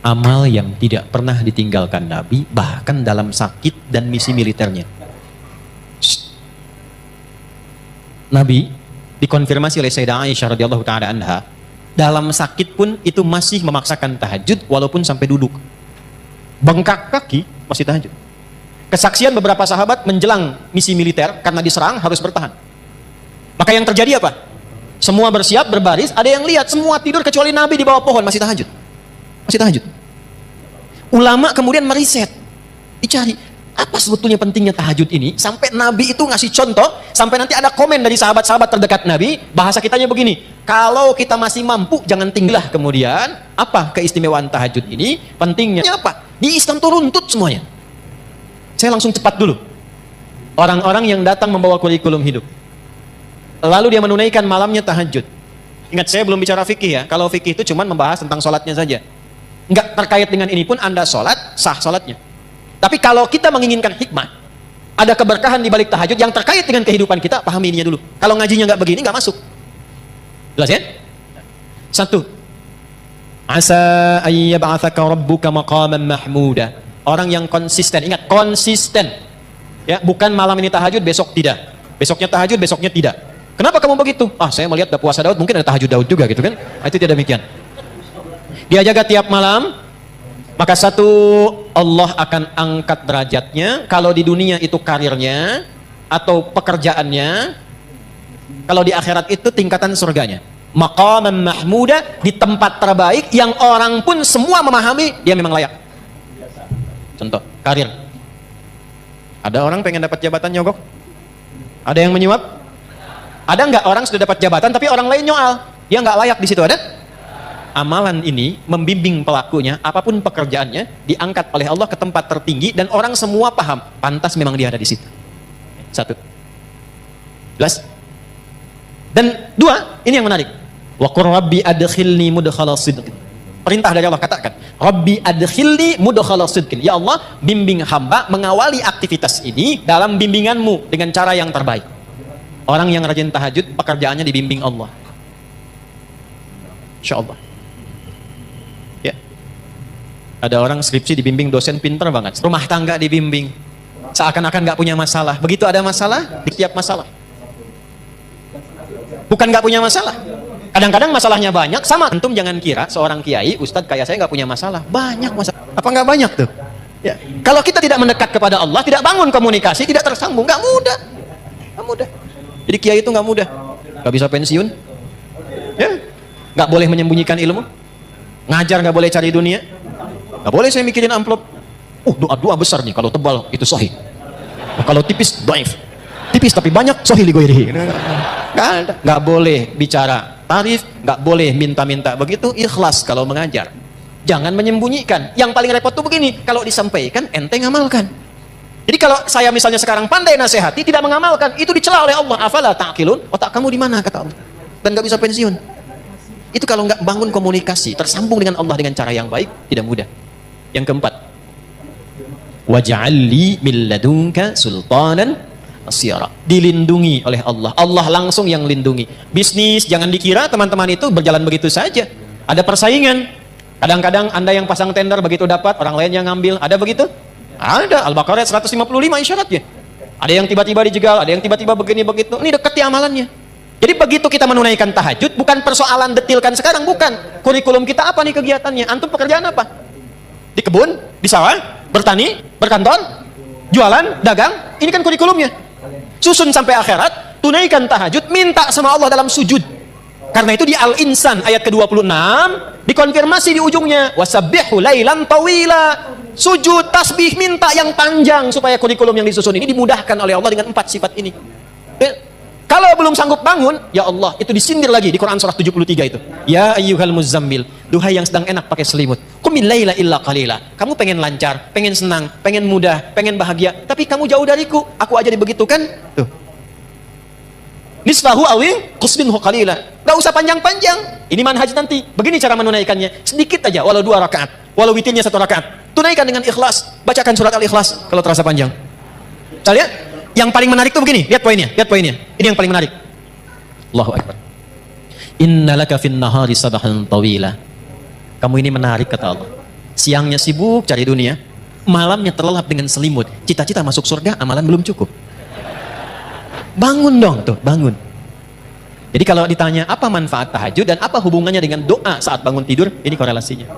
amal yang tidak pernah ditinggalkan Nabi, bahkan dalam sakit dan misi militernya. Shh. Nabi dikonfirmasi oleh Sayyidah Aisyah radhiyallahu taala anha, dalam sakit pun itu masih memaksakan tahajud walaupun sampai duduk. Bengkak kaki masih tahajud. Kesaksian beberapa sahabat menjelang misi militer karena diserang harus bertahan. Maka yang terjadi apa? Semua bersiap, berbaris, ada yang lihat semua tidur kecuali Nabi di bawah pohon masih tahajud. Masih tahajud. Ulama kemudian meriset, dicari apa sebetulnya pentingnya tahajud ini sampai Nabi itu ngasih contoh, sampai nanti ada komen dari sahabat-sahabat terdekat Nabi, bahasa kitanya begini, kalau kita masih mampu jangan tinggallah. Kemudian apa keistimewaan tahajud ini? Pentingnya apa? Di Islam itu runtut semuanya. Saya langsung cepat dulu. Orang-orang yang datang membawa kurikulum hidup, lalu dia menunaikan malamnya tahajud. Ingat, saya belum bicara fikih ya. Kalau fikih itu cuma membahas tentang sholatnya saja. Enggak terkait dengan ini pun Anda sholat, sah sholatnya. Tapi kalau kita menginginkan hikmah, ada keberkahan di balik tahajud yang terkait dengan kehidupan kita, pahami ininya dulu. Kalau ngajinya nggak begini, nggak masuk. Jelas ya? Satu, asa ayyab'atsaka rabbuka maqaman mahmuda. Orang yang konsisten, ingat konsisten. Ya, bukan malam ini tahajud, besok tidak. Besoknya tahajud, besoknya tidak. Kenapa kamu begitu? Ah, saya melihat ada puasa Daud, mungkin ada tahajud Daud juga gitu kan? Itu tidak demikian. Dia jaga tiap malam, maka satu, Allah akan angkat derajatnya. Kalau di dunia itu karirnya atau pekerjaannya, kalau di akhirat itu tingkatan surganya. Maqaman mahmuda, di tempat terbaik yang orang pun semua memahami dia memang layak. Contoh, karir. Ada orang pengen dapat jabatan nyogok? Ada yang menyuap? Ada nggak orang sudah dapat jabatan tapi orang lain nyoal? Dia nggak layak di situ, ada? Amalan ini membimbing pelakunya, apapun pekerjaannya, diangkat oleh Allah ke tempat tertinggi dan orang semua paham, pantas memang dia ada di situ. Satu. Jelas? Dan dua, ini yang menarik. Wa qur rabbi adkhilni mudkhala sidqin. Perintah dari Allah, katakan, Rabbi adkhilni mudkhala sidqin. Ya Allah, bimbing hamba mengawali aktivitas ini dalam bimbinganmu dengan cara yang terbaik. Orang yang rajin tahajud, pekerjaannya dibimbing Allah. Insya Allah. Ya. Ada orang skripsi dibimbing dosen pintar banget. Rumah tangga dibimbing. Seakan-akan nggak punya masalah. Begitu ada masalah, di tiap masalah. Bukan nggak punya masalah. Kadang-kadang masalahnya banyak, sama. Antum jangan kira seorang kiai, ustadz kayak saya nggak punya masalah. Banyak masalah. Apa nggak banyak tuh? Ya. Kalau kita tidak mendekat kepada Allah, tidak bangun komunikasi, tidak tersambung, nggak mudah. Nggak mudah. Jadi kiai itu nggak mudah. Nggak bisa pensiun. Ya. Nggak boleh menyembunyikan ilmu. Ngajar nggak boleh cari dunia. Nggak boleh saya mikirin amplop. doa besar nih, kalau tebal itu sahih. Kalau tipis, dhaif. Tipis tapi banyak, sahih li ghairihi. Nggak boleh bicara tarif, nggak boleh minta-minta. Begitu ikhlas kalau mengajar. Jangan menyembunyikan. Yang paling repot tuh begini, kalau disampaikan ente ngamalkan. Jadi kalau saya misalnya sekarang pandai nasihati, tidak mengamalkan, itu dicela oleh Allah. Afala ta'qilun? Otak kamu di mana, kata Allah. Dan nggak bisa pensiun. Itu kalau nggak bangun komunikasi, tersambung dengan Allah dengan cara yang baik, tidak mudah. Yang keempat, waj'alli min ladunka sultanan nasira. Dilindungi oleh Allah. Allah langsung yang lindungi. Bisnis, jangan dikira teman-teman itu berjalan begitu saja. Ada persaingan. Kadang-kadang Anda yang pasang tender begitu dapat, orang lain yang ngambil. Ada begitu? Ada. Al-Baqarah 155 isyaratnya. Ada yang tiba-tiba dijegal, ada yang tiba-tiba begini begitu. Ini dekat ya amalannya. Jadi begitu kita menunaikan tahajud, bukan persoalan detilkan sekarang, bukan. Kurikulum kita apa nih kegiatannya? Antum pekerjaan apa? Di kebun, di sawah, bertani, berkantor, jualan, dagang. Ini kan kurikulumnya. Susun sampai akhirat, tunaikan tahajud, minta sama Allah dalam sujud. Karena itu di Al-Insan ayat ke-26 dikonfirmasi di ujungnya, wasabbihu lailan tawila. Sujud, tasbih, minta yang panjang supaya kurikulum yang disusun ini dimudahkan oleh Allah dengan 4 sifat ini. Kalau belum sanggup bangun, ya Allah, itu disindir lagi di Quran surah 73 itu. Ya ayyuhal muzammil, duhai yang sedang enak pakai selimut. Qumil laila illa qalila. Kamu pengen lancar, pengen senang, pengen mudah, pengen bahagia, tapi kamu jauh dariku. Aku aja dibegitukan. Tuh. Nisfahu awi qusminhu qalila. Enggak usah panjang-panjang. Ini manhaj nanti. Begini cara menunaikannya. Sedikit aja, walau 2 rakaat, walau witirnya 1 rakaat. Tunaikan dengan ikhlas. Bacakan surat Al-Ikhlas kalau terasa panjang. Kita lihat. Yang paling menarik tuh begini, lihat poinnya, lihat poinnya. Ini yang paling menarik. Allahu Akbar. Innalaka fin nahari sabahan tawila. Kamu ini menarik, kata Allah. Siangnya sibuk cari dunia, malamnya terlelap dengan selimut. Cita-cita masuk surga, amalan belum cukup. Bangun dong tuh, bangun. Jadi kalau ditanya apa manfaat tahajud dan apa hubungannya dengan doa saat bangun tidur, ini korelasinya.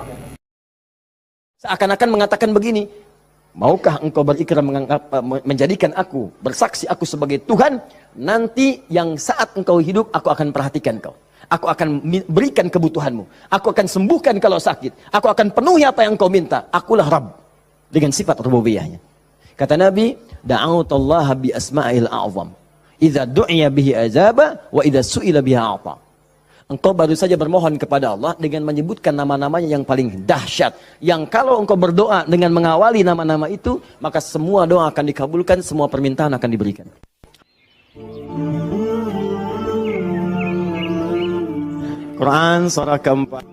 Seakan-akan mengatakan begini, maukah engkau berikrar menjadikan aku, bersaksi aku sebagai Tuhan, nanti yang saat engkau hidup, aku akan perhatikan kau. Aku akan berikan kebutuhanmu. Aku akan sembuhkan kalau sakit. Aku akan penuhi apa yang kau minta. Akulah Rabb. Dengan sifat rububiyahnya. Kata Nabi, da'autallaha bi asma'il a'zam. Idza du'iya bihi azaba, wa idza su'ila biha a'ta. Engkau baru saja bermohon kepada Allah dengan menyebutkan nama-namanya yang paling dahsyat. Yang kalau engkau berdoa dengan mengawali nama-nama itu, maka semua doa akan dikabulkan, semua permintaan akan diberikan. Quran surah keempat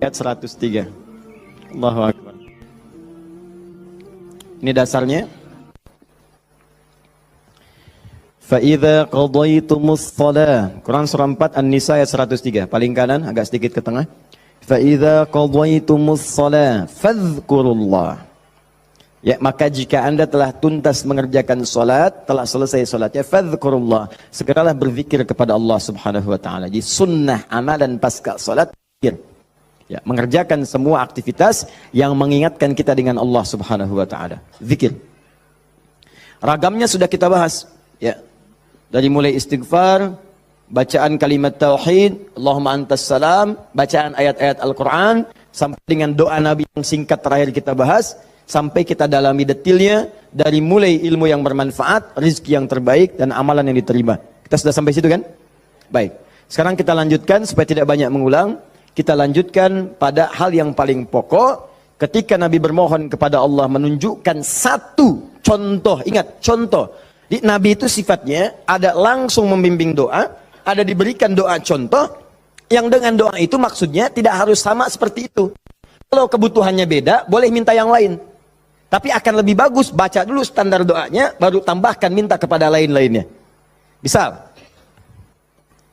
ayat 103. Allahu Akbar. Ini dasarnya. فَإِذَا قَضَيْتُمُ الصَّلَاةَ Quran surah 4 An-Nisa ayat 103. Paling kanan, agak sedikit ke tengah. فَإِذَا قَضَيْتُمُ الصَّلَاةَ فَاذْكُرُوا اللَّهَ Ya, maka jika anda telah tuntas mengerjakan salat, telah selesai salatnya, fadhkurullah, segeralah berzikir kepada Allah Subhanahu wa taala. Jadi sunnah amalan pasca salat zikir. Ya, mengerjakan semua aktivitas yang mengingatkan kita dengan Allah Subhanahu wa taala. Zikir. Ragamnya sudah kita bahas, ya. Dari mulai istighfar, bacaan kalimat tauhid, Allahumma antas salam, bacaan ayat-ayat Al-Qur'an, sampai dengan doa Nabi yang singkat terakhir kita bahas, sampai kita dalami detilnya, dari mulai ilmu yang bermanfaat, rizki yang terbaik, dan amalan yang diterima. Kita sudah sampai situ kan? Baik. Sekarang kita lanjutkan, supaya tidak banyak mengulang, kita lanjutkan pada hal yang paling pokok, ketika Nabi bermohon kepada Allah menunjukkan satu contoh, ingat, contoh. Di Nabi itu sifatnya ada langsung membimbing doa, ada diberikan doa contoh, yang dengan doa itu maksudnya tidak harus sama seperti itu. Kalau kebutuhannya beda, boleh minta yang lain. Tapi akan lebih bagus baca dulu standar doanya, baru tambahkan minta kepada lain-lainnya. Misal,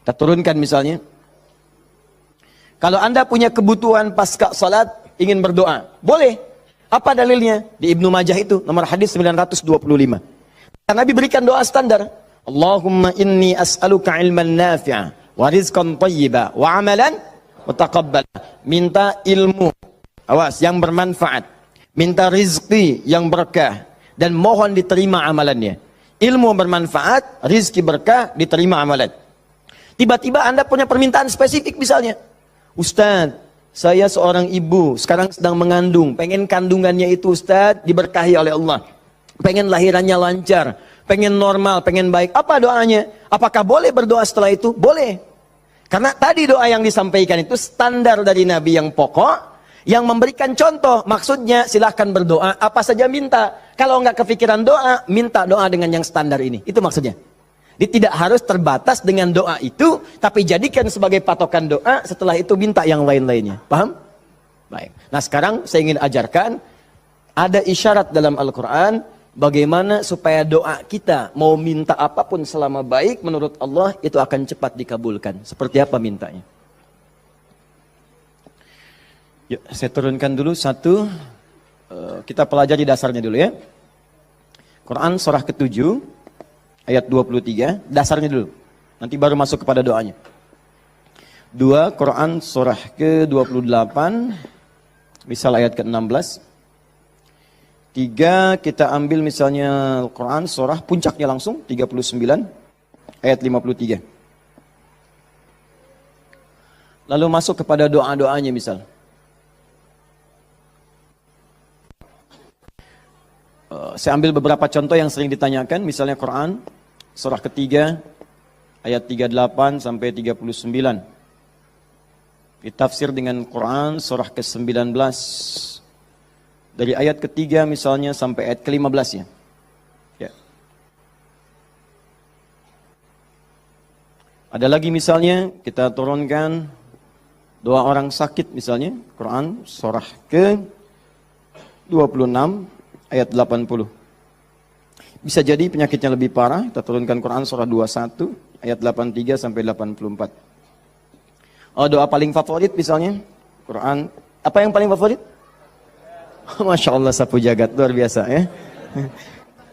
kita turunkan misalnya. Kalau anda punya kebutuhan pasca salat, ingin berdoa, boleh. Apa dalilnya? Di Ibnu Majah itu, nomor hadis 925. Nabi berikan doa standar. Allahumma inni as'aluka ilman nafi'a wa rizqan thayyiba wa amalan mutaqabbala. Minta ilmu, awas, yang bermanfaat. Minta rizki yang berkah dan mohon diterima amalannya. Ilmu bermanfaat, rizki berkah, diterima amalan. Tiba-tiba anda punya permintaan spesifik misalnya. Ustaz, saya seorang ibu, sekarang sedang mengandung, pengen kandungannya itu Ustaz diberkahi oleh Allah. Pengen lahirannya lancar, pengen normal, pengen baik. Apa doanya? Apakah boleh berdoa setelah itu? Boleh. Karena tadi doa yang disampaikan itu standar dari Nabi yang pokok, yang memberikan contoh. Maksudnya silahkan berdoa, apa saja minta. Kalau nggak kepikiran doa, minta doa dengan yang standar ini. Itu maksudnya. Dia tidak harus terbatas dengan doa itu, tapi jadikan sebagai patokan doa, setelah itu minta yang lain-lainnya. Paham? Baik. Nah sekarang saya ingin ajarkan, ada isyarat dalam Al-Quran, bagaimana supaya doa kita mau minta apapun selama baik menurut Allah itu akan cepat dikabulkan. Seperti apa mintanya? Yuk, saya turunkan dulu satu. Kita pelajari dasarnya dulu ya. Quran surah ke-7 ayat 23. Dasarnya dulu. Nanti baru masuk kepada doanya. 2 Quran surah ke-28. Misal ayat ke-16. 3 kita ambil misalnya Al-Quran surah puncaknya langsung 39 ayat 53. Lalu masuk kepada doa-doanya misal. Saya ambil beberapa contoh yang sering ditanyakan, misalnya Quran surah ketiga ayat 38 sampai 39. Ditafsir dengan Quran surah ke-19 dari ayat ketiga misalnya sampai ayat ke-15 ya. Ya. Ada lagi misalnya kita turunkan doa orang sakit misalnya, Quran surah ke-26 ayat 80. Bisa jadi penyakitnya lebih parah, kita turunkan Quran surah 21 ayat 83 sampai 84. Oh, doa paling favorit misalnya Quran, apa yang paling favorit? Masya Allah, sapu jagat, luar biasa ya.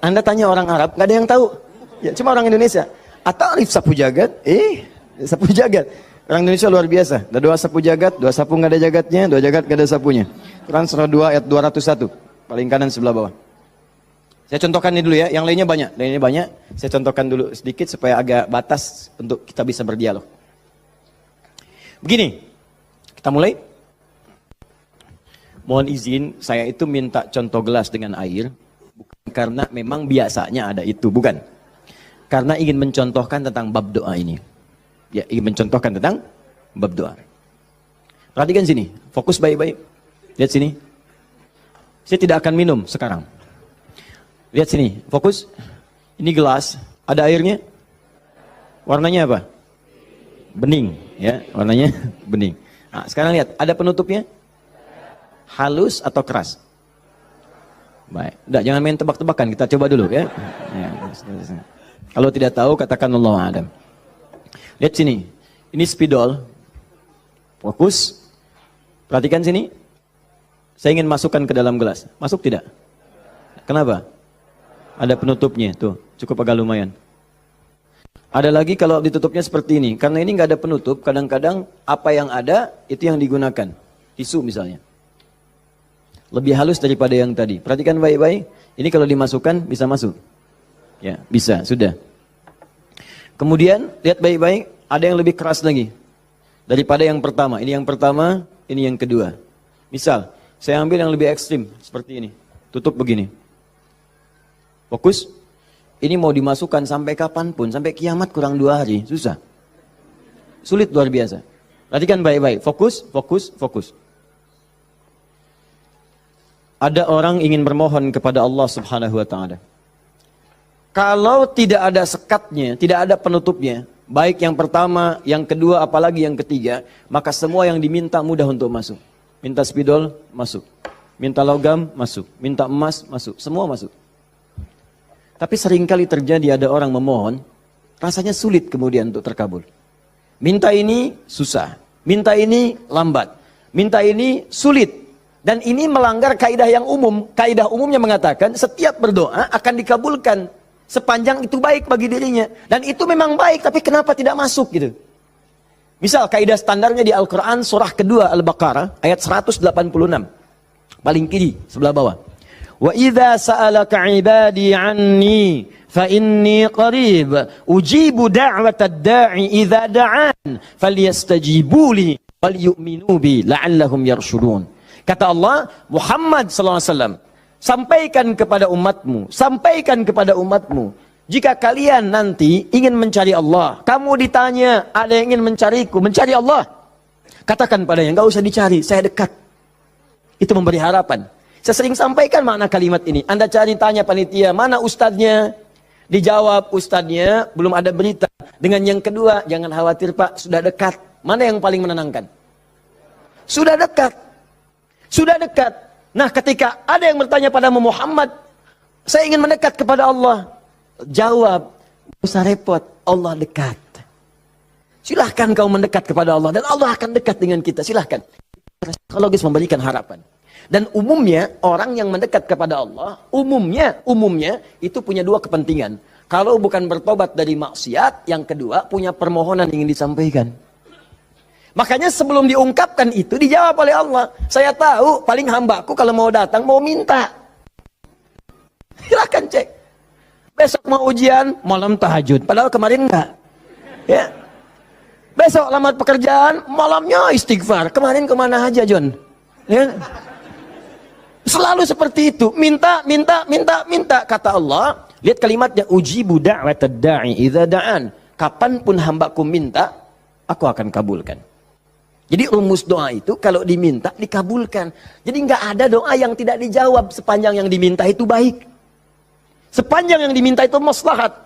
Anda tanya orang Arab, nggak ada yang tahu. Ya, cuma orang Indonesia. Atarif sapu jagat? Sapu jagat. Orang Indonesia luar biasa. Ada doa sapu jagat, doa sapu nggak ada jagatnya, doa jagat nggak ada sapunya. Quran surah 2 ayat 201. Paling kanan sebelah bawah. Saya contohkan ini dulu ya, yang lainnya banyak. Lainnya banyak, saya contohkan dulu sedikit supaya agak batas untuk kita bisa berdialog. Begini, kita mulai. Mohon izin, saya itu minta contoh gelas dengan air, bukan karena memang biasanya ada itu, bukan. Karena ingin mencontohkan tentang bab doa ini. Ya, ingin mencontohkan tentang bab doa. Perhatikan sini, fokus baik-baik. Lihat sini. Saya tidak akan minum sekarang. Lihat sini, fokus. Ini gelas, ada airnya. Warnanya apa? Bening, ya, warnanya bening. Nah, sekarang lihat, ada penutupnya? Halus atau keras? Baik, udah jangan main tebak-tebakan, kita coba dulu ya. Kalau tidak tahu katakan Allah Adam. Lihat sini, ini spidol. Fokus. Perhatikan sini. Saya ingin masukkan ke dalam gelas. Masuk tidak? Kenapa? Ada penutupnya, tuh, cukup agak lumayan. Ada lagi kalau ditutupnya seperti ini. Karena ini nggak ada penutup, kadang-kadang apa yang ada itu yang digunakan. Tisu misalnya. Lebih halus daripada yang tadi. Perhatikan baik-baik. Ini kalau dimasukkan bisa masuk. Ya, bisa, sudah. Kemudian lihat baik-baik, ada yang lebih keras lagi daripada yang pertama. Ini yang pertama, ini yang kedua. Misal, saya ambil yang lebih ekstrim seperti ini. Tutup begini. Fokus. Ini mau dimasukkan sampai kapanpun, sampai kiamat kurang 2 hari, susah. Sulit luar biasa. Perhatikan baik-baik. Fokus, fokus, fokus. Ada orang ingin bermohon kepada Allah Subhanahu wa taala. Kalau tidak ada sekatnya, tidak ada penutupnya, baik yang pertama, yang kedua, apalagi yang ketiga, maka semua yang diminta mudah untuk masuk. Minta spidol, masuk. Minta logam, masuk. Minta emas, masuk. Semua masuk. Tapi seringkali terjadi ada orang memohon, rasanya sulit kemudian untuk terkabul. Minta ini susah. Minta ini lambat. Minta ini sulit. Dan ini melanggar kaidah yang umum. Kaidah umumnya mengatakan setiap berdoa akan dikabulkan. Sepanjang itu baik bagi dirinya. Dan itu memang baik, tapi kenapa tidak masuk gitu. Misal kaidah standarnya di Al-Quran surah kedua Al-Baqarah ayat 186. Paling kiri sebelah bawah. Wa idza sa'alaka 'ibadi 'anni fa inni qarib ujibu da'watad da'i idza da'an falyastajibu li wal yu'minu bi la'allahum yarshudun. Kata Allah, Muhammad sallallahu alaihi wasallam, sampaikan kepada umatmu, jika kalian nanti ingin mencari Allah, kamu ditanya, ada yang ingin mencariku, mencari Allah, katakan padanya, enggak usah dicari, saya dekat. Itu memberi harapan. Saya sering sampaikan makna kalimat ini. Anda cari, tanya panitia, mana ustadznya? Dijawab, ustadznya belum ada berita. Dengan yang kedua, jangan khawatir Pak, sudah dekat. Mana yang paling menenangkan? Sudah dekat. Sudah dekat. Nah, ketika ada yang bertanya padamu, Muhammad, saya ingin mendekat kepada Allah. Jawab, tidak usah repot, Allah dekat. Silahkan kau mendekat kepada Allah, dan Allah akan dekat dengan kita, silahkan. Psikologis memberikan harapan. Dan umumnya, orang yang mendekat kepada Allah, umumnya, itu punya dua kepentingan. Kalau bukan bertobat dari maksiat, yang kedua, punya permohonan ingin disampaikan. Makanya sebelum diungkapkan itu, dijawab oleh Allah. Saya tahu, paling hambaku kalau mau datang, mau minta. Silahkan cek. Besok mau ujian, malam tahajud. Padahal kemarin enggak. Ya. Besok lamar pekerjaan, malamnya istighfar. Kemarin kemana aja, John? Ya. Selalu seperti itu. Minta. Kata Allah, lihat kalimatnya, ujibu da'watad da'i idza da'an. Kapanpun hambaku minta, aku akan kabulkan. Jadi rumus doa itu kalau diminta dikabulkan. Jadi nggak ada doa yang tidak dijawab sepanjang yang diminta itu baik. Sepanjang yang diminta itu maslahat.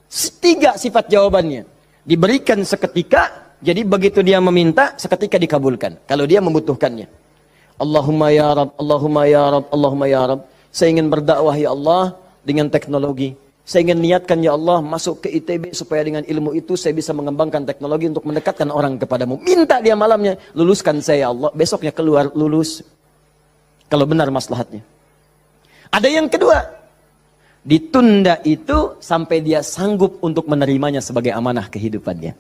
3 sifat jawabannya. Diberikan seketika, jadi begitu dia meminta, seketika dikabulkan. Kalau dia membutuhkannya. Allahumma ya Rabb, Allahumma ya Rabb, Allahumma ya Rabb. Saya ingin berdakwah ya Allah dengan teknologi. Saya ingin niatkan ya Allah masuk ke ITB supaya dengan ilmu itu saya bisa mengembangkan teknologi untuk mendekatkan orang kepadamu. Minta dia malamnya, luluskan saya ya Allah. Besoknya keluar lulus. Kalau benar maslahatnya. Ada yang kedua. Ditunda itu sampai dia sanggup untuk menerimanya sebagai amanah kehidupannya.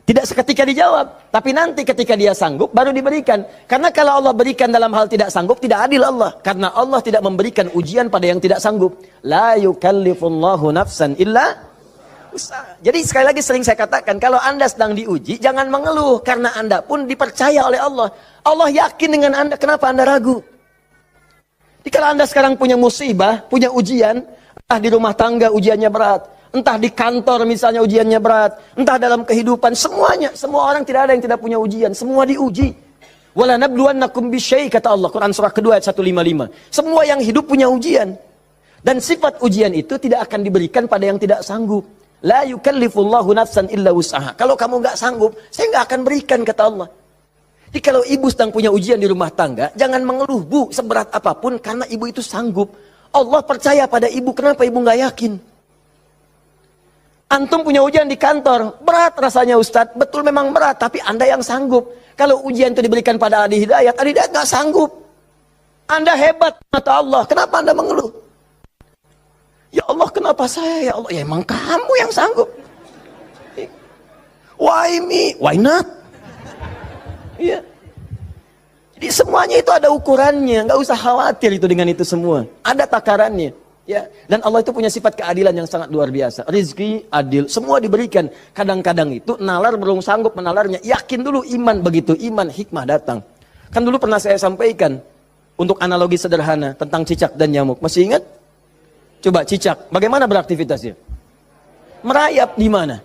Tidak seketika dijawab, tapi nanti ketika dia sanggup baru diberikan. Karena kalau Allah berikan dalam hal tidak sanggup, tidak adil Allah. Karena Allah tidak memberikan ujian pada yang tidak sanggup. La yukallifullahu nafsan illa usaha. Jadi sekali lagi sering saya katakan, kalau Anda sedang diuji, jangan mengeluh. Karena Anda pun dipercaya oleh Allah. Allah yakin dengan Anda, kenapa Anda ragu? Jadi kalau Anda sekarang punya musibah, punya ujian, entah di rumah tangga ujiannya berat, entah di kantor misalnya ujiannya berat, entah dalam kehidupan, semuanya, semua orang tidak ada yang tidak punya ujian, semua diuji. Wala nabluwannakum bisyai, kata Allah, Quran surah kedua ayat 155. Semua yang hidup punya ujian. Dan sifat ujian itu tidak akan diberikan pada yang tidak sanggup. La yukallifullahu nafsan illa wus'aha. Kalau kamu nggak sanggup, saya nggak akan berikan, kata Allah. Jadi kalau ibu sedang punya ujian di rumah tangga, jangan mengeluh, Bu, seberat apapun, karena ibu itu sanggup. Allah percaya pada ibu, kenapa ibu nggak yakin? Antum punya ujian di kantor, berat rasanya Ustadz, betul memang berat, tapi Anda yang sanggup. Kalau ujian itu diberikan pada Adi Hidayat nggak sanggup. Anda hebat, kata Allah, kenapa Anda mengeluh? Ya Allah, kenapa saya? Ya Allah, ya emang kamu yang sanggup. Why me? Why not? Iya. Jadi semuanya itu ada ukurannya, nggak usah khawatir itu dengan itu semua. Ada takarannya. Ya, dan Allah itu punya sifat keadilan yang sangat luar biasa. Rizki, adil, semua diberikan. Kadang-kadang itu nalar belum sanggup menalarnya. Yakin dulu iman, begitu iman, hikmah datang. Kan dulu pernah saya sampaikan untuk analogi sederhana tentang cicak dan nyamuk. Masih ingat? Coba cicak, bagaimana beraktivitasnya? Merayap di mana?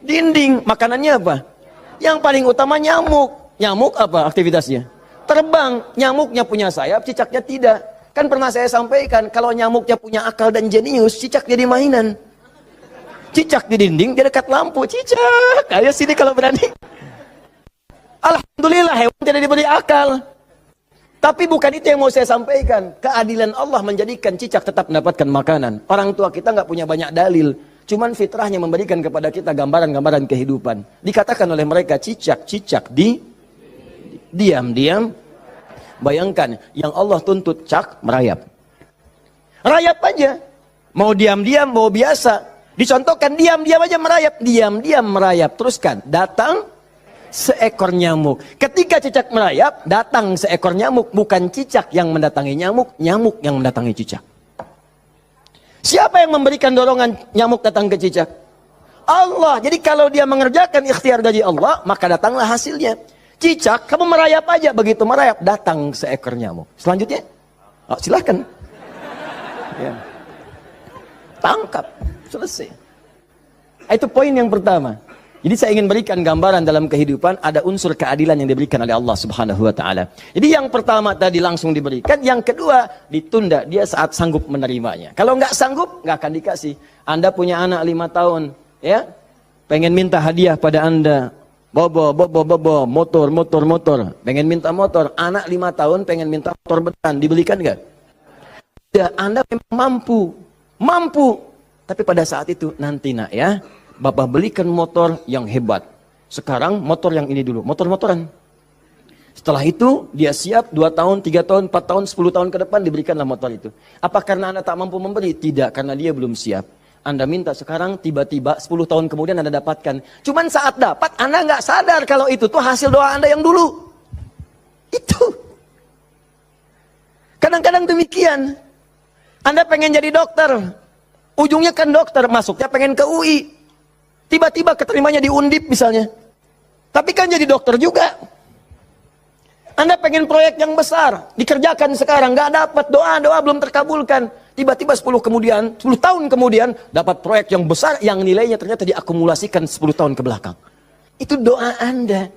Dinding. Makanannya apa? Yang paling utama nyamuk. Nyamuk apa aktivitasnya? Terbang. Nyamuknya punya sayap, cicaknya tidak. Kan pernah saya sampaikan, kalau nyamuknya punya akal dan jenius, cicak jadi mainan. Cicak di dinding, dia dekat lampu. Cicak, ayo sini kalau berani. Alhamdulillah, hewan tidak diberi akal. Tapi bukan itu yang mau saya sampaikan. Keadilan Allah menjadikan cicak tetap mendapatkan makanan. Orang tua kita nggak punya banyak dalil. Cuman fitrahnya memberikan kepada kita gambaran-gambaran kehidupan. Dikatakan oleh mereka, cicak-cicak diam-diam. Bayangkan, yang Allah tuntut cak merayap. Rayap aja. Mau diam-diam, mau biasa. Dicontohkan diam-diam aja merayap. Diam-diam merayap. Teruskan, datang seekor nyamuk. Ketika cicak merayap, datang seekor nyamuk. Bukan cicak yang mendatangi nyamuk, nyamuk yang mendatangi cicak. Siapa yang memberikan dorongan nyamuk datang ke cicak? Allah. Jadi kalau dia mengerjakan ikhtiar dari Allah, maka datanglah hasilnya. Cicak, kamu merayap aja. Begitu merayap, datang seekor nyamuk. Selanjutnya, silahkan. Ya. Tangkap, selesai. Itu poin yang pertama. Jadi saya ingin berikan gambaran dalam kehidupan ada unsur keadilan yang diberikan oleh Allah Subhanahu wa taala. Jadi yang pertama tadi langsung diberikan, yang kedua ditunda dia saat sanggup menerimanya. Kalau nggak sanggup, nggak akan dikasih. Anda punya anak 5 tahun, ya, pengen minta hadiah pada Anda. Bobo, motor. Pengen minta motor. Anak 5 tahun pengen minta motor beneran, dibelikan nggak? Ya, Anda memang mampu. Tapi pada saat itu nanti nak ya, Bapak belikan motor yang hebat. Sekarang motor yang ini dulu, motor-motoran. Setelah itu dia siap 2 tahun, 3 tahun, 4 tahun, 10 tahun ke depan diberikanlah motor itu. Apa karena Anda tak mampu memberi? Tidak, karena dia belum siap. Anda minta sekarang, tiba-tiba 10 tahun kemudian Anda dapatkan. Cuman saat dapat Anda nggak sadar kalau itu tuh hasil doa Anda yang dulu. Itu. Kadang-kadang demikian. Anda pengen jadi dokter. Ujungnya kan dokter, masuknya pengen ke UI. Tiba-tiba keterimanya di Undip misalnya. Tapi kan jadi dokter juga. Anda pengen proyek yang besar, dikerjakan sekarang, nggak dapat, doa belum terkabulkan. Tiba-tiba 10 tahun kemudian, dapat proyek yang besar, yang nilainya ternyata diakumulasikan 10 tahun ke belakang. Itu doa Anda.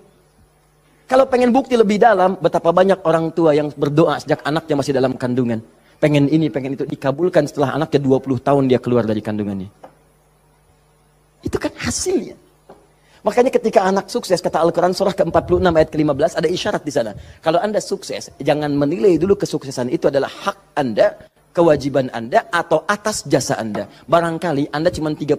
Kalau pengen bukti lebih dalam, betapa banyak orang tua yang berdoa sejak anaknya masih dalam kandungan. Pengen ini, pengen itu, dikabulkan setelah anaknya 20 tahun dia keluar dari kandungannya. Itu kan hasilnya. Makanya ketika anak sukses, kata Al-Quran surah ke-46 ayat ke-15, ada isyarat di sana. Kalau Anda sukses, jangan menilai dulu kesuksesan itu adalah hak Anda, kewajiban Anda, atau atas jasa Anda. Barangkali Anda cuma 30%,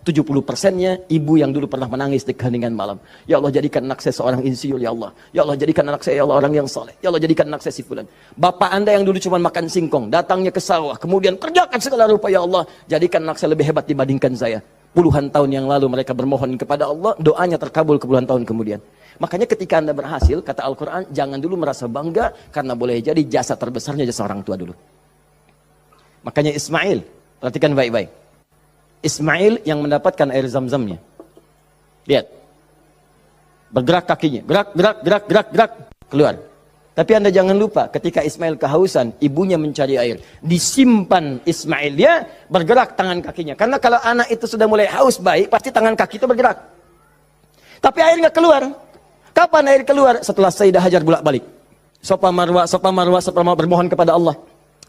70%-nya ibu yang dulu pernah menangis di keheningan malam. Ya Allah, jadikan anak saya seorang insinyur, ya Allah. Ya Allah, jadikan anak saya, ya Allah, orang yang saleh. Ya Allah, jadikan anak saya si fulan. Bapak Anda yang dulu cuma makan singkong, datangnya ke sawah, kemudian kerjakan segala rupa, ya Allah. Jadikan anak saya lebih hebat dibandingkan saya. Puluhan tahun yang lalu mereka bermohon kepada Allah, doanya terkabul ke puluhan tahun kemudian. Makanya ketika Anda berhasil, kata Al-Quran, jangan dulu merasa bangga, karena boleh jadi jasa terbesarnya jasa orang tua dulu. Makanya Ismail, perhatikan baik-baik. Ismail yang mendapatkan air zam-zamnya. Lihat. Bergerak kakinya, gerak, keluar. Tapi Anda jangan lupa, ketika Ismail kehausan, ibunya mencari air. Disimpan Ismail, dia bergerak tangan kakinya. Karena kalau anak itu sudah mulai haus baik, pasti tangan kaki itu bergerak. Tapi air nggak keluar. Kapan air keluar? Setelah Sayyidah Hajar bolak-balik. Safa Marwah, bermohon kepada Allah.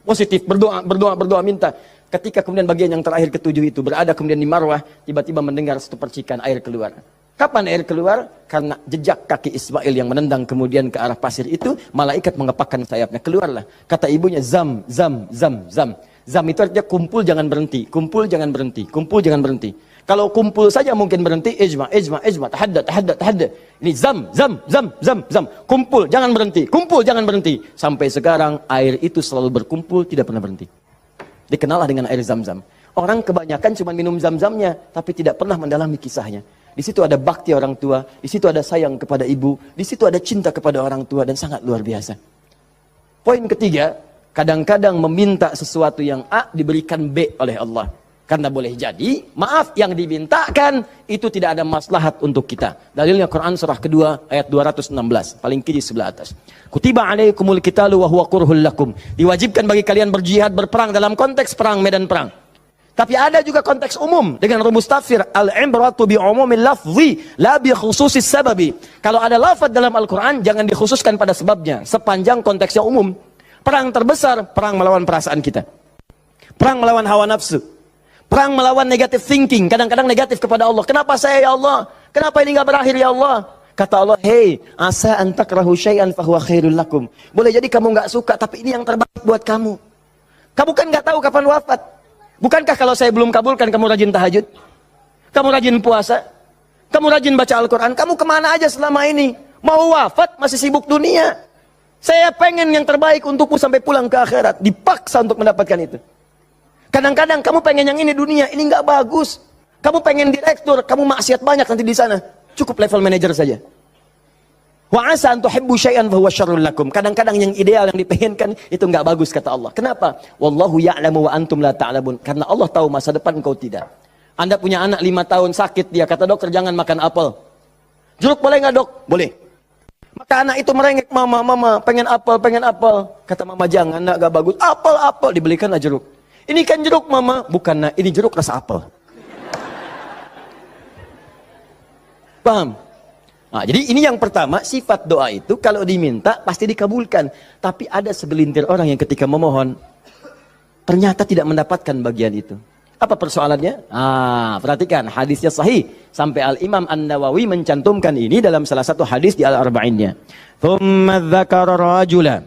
Positif, berdoa, minta. Ketika kemudian bagian yang terakhir ketujuh itu berada kemudian di Marwah, tiba-tiba mendengar satu percikan air keluar. Kapan air keluar? Karena jejak kaki Ismail yang menendang kemudian ke arah pasir itu, malaikat mengepakkan sayapnya. Keluarlah. Kata ibunya, zam. Zam itu artinya kumpul jangan berhenti. Kumpul jangan berhenti. Kalau kumpul saja mungkin berhenti, ijma, tahadda. Ini zam. Kumpul jangan berhenti. Sampai sekarang air itu selalu berkumpul, tidak pernah berhenti. Dikenallah dengan air zam-zam. Orang kebanyakan cuma minum zam-zamnya, tapi tidak pernah mendalami kisahnya. Di situ ada bakti orang tua, di situ ada sayang kepada ibu, di situ ada cinta kepada orang tua, dan sangat luar biasa. Poin ketiga, kadang-kadang meminta sesuatu yang A diberikan B oleh Allah. Karena boleh jadi, maaf, yang dimintakan itu tidak ada maslahat untuk kita. Dalilnya Quran surah kedua ayat 216, paling kiri sebelah atas. Kutiba alaikumul qitalu wa huwa kurhul lakum. Diwajibkan bagi kalian berjihad, berperang dalam konteks perang, medan perang. Tapi ada juga konteks umum dengan rumus tafsir al-ibratu bi umumil lafzi la bi khususis sababi. Kalau ada lafaz dalam Al-Qur'an jangan dikhususkan pada sebabnya, sepanjang konteksnya umum. Perang terbesar, perang melawan perasaan kita. Perang melawan hawa nafsu. Perang melawan negative thinking, kadang-kadang negatif kepada Allah. Kenapa saya ya Allah? Kenapa ini enggak berakhir ya Allah? Kata Allah, "Hei, asa an takrahu syai'an fa huwa khairul lakum." Boleh jadi kamu enggak suka, tapi ini yang terbaik buat kamu. Kamu kan enggak tahu kapan wafat. Bukankah kalau saya belum kabulkan kamu rajin tahajud? Kamu rajin puasa? Kamu rajin baca Al-Quran? Kamu kemana aja selama ini? Mau wafat masih sibuk dunia. Saya pengen yang terbaik untukmu sampai pulang ke akhirat. Dipaksa untuk mendapatkan itu. Kadang-kadang kamu pengen yang ini dunia, ini nggak bagus. Kamu pengen direktur, kamu maksiat banyak nanti di sana. Cukup level manager saja. Wa asa an tuhibbu syai'an fa huwa syarrul lakum. Kadang-kadang yang ideal yang dipengenkan itu enggak bagus kata Allah. Kenapa? Wallahu ya'lamu wa antum la ta'lamun. Karena Allah tahu masa depan engkau tidak. Anda punya anak 5 tahun sakit, dia kata dokter jangan makan apel. Jeruk boleh enggak dok? Boleh. Maka anak itu merengek, mama, pengen apel, pengen apel. Kata mama, jangan nak, gak bagus. Apel, dibelikanlah jeruk. Ini kan jeruk mama. Bukan nak, ini jeruk rasa apel. Paham? Nah, jadi ini yang pertama, sifat doa itu kalau diminta pasti dikabulkan. Tapi ada segelintir orang yang ketika memohon, ternyata tidak mendapatkan bagian itu. Apa persoalannya? Perhatikan, hadisnya sahih. Sampai Al-Imam An-Nawawi mencantumkan ini dalam salah satu hadis di Al-Arba'innya. Thumma dzakara rajula.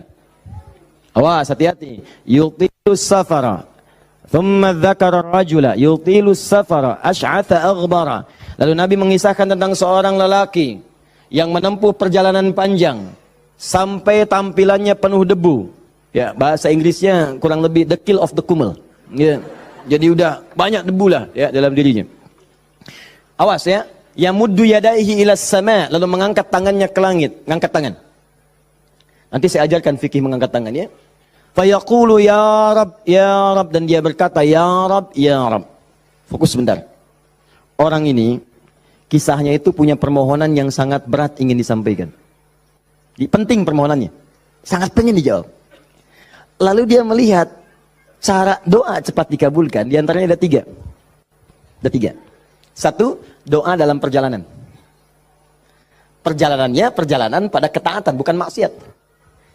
Awas, hati-hati. Yutilus safara. Thumma dzakara rajula. Yutilus safara. Ash'atha aghbara. Lalu Nabi mengisahkan tentang seorang lelaki yang menempuh perjalanan panjang sampai tampilannya penuh debu. Ya, bahasa Inggrisnya kurang lebih the kill of the kumel. Ya. Jadi udah banyak debu lah ya dalam dirinya. Awas ya, yamuddu yadaihi ilas sama, lalu mengangkat tangannya ke langit, ngangkat tangan. Nanti saya ajarkan fikih mengangkat tangan ya. Fayaqulu ya Rab, dan dia berkata ya Rab, ya Rab. Fokus sebentar. Orang ini kisahnya itu punya permohonan yang sangat berat ingin disampaikan. Penting permohonannya. Sangat pengen dijawab. Lalu dia melihat cara doa cepat dikabulkan, diantaranya ada tiga. Ada tiga. Satu, doa dalam perjalanan. Perjalanannya perjalanan pada ketaatan, bukan maksiat.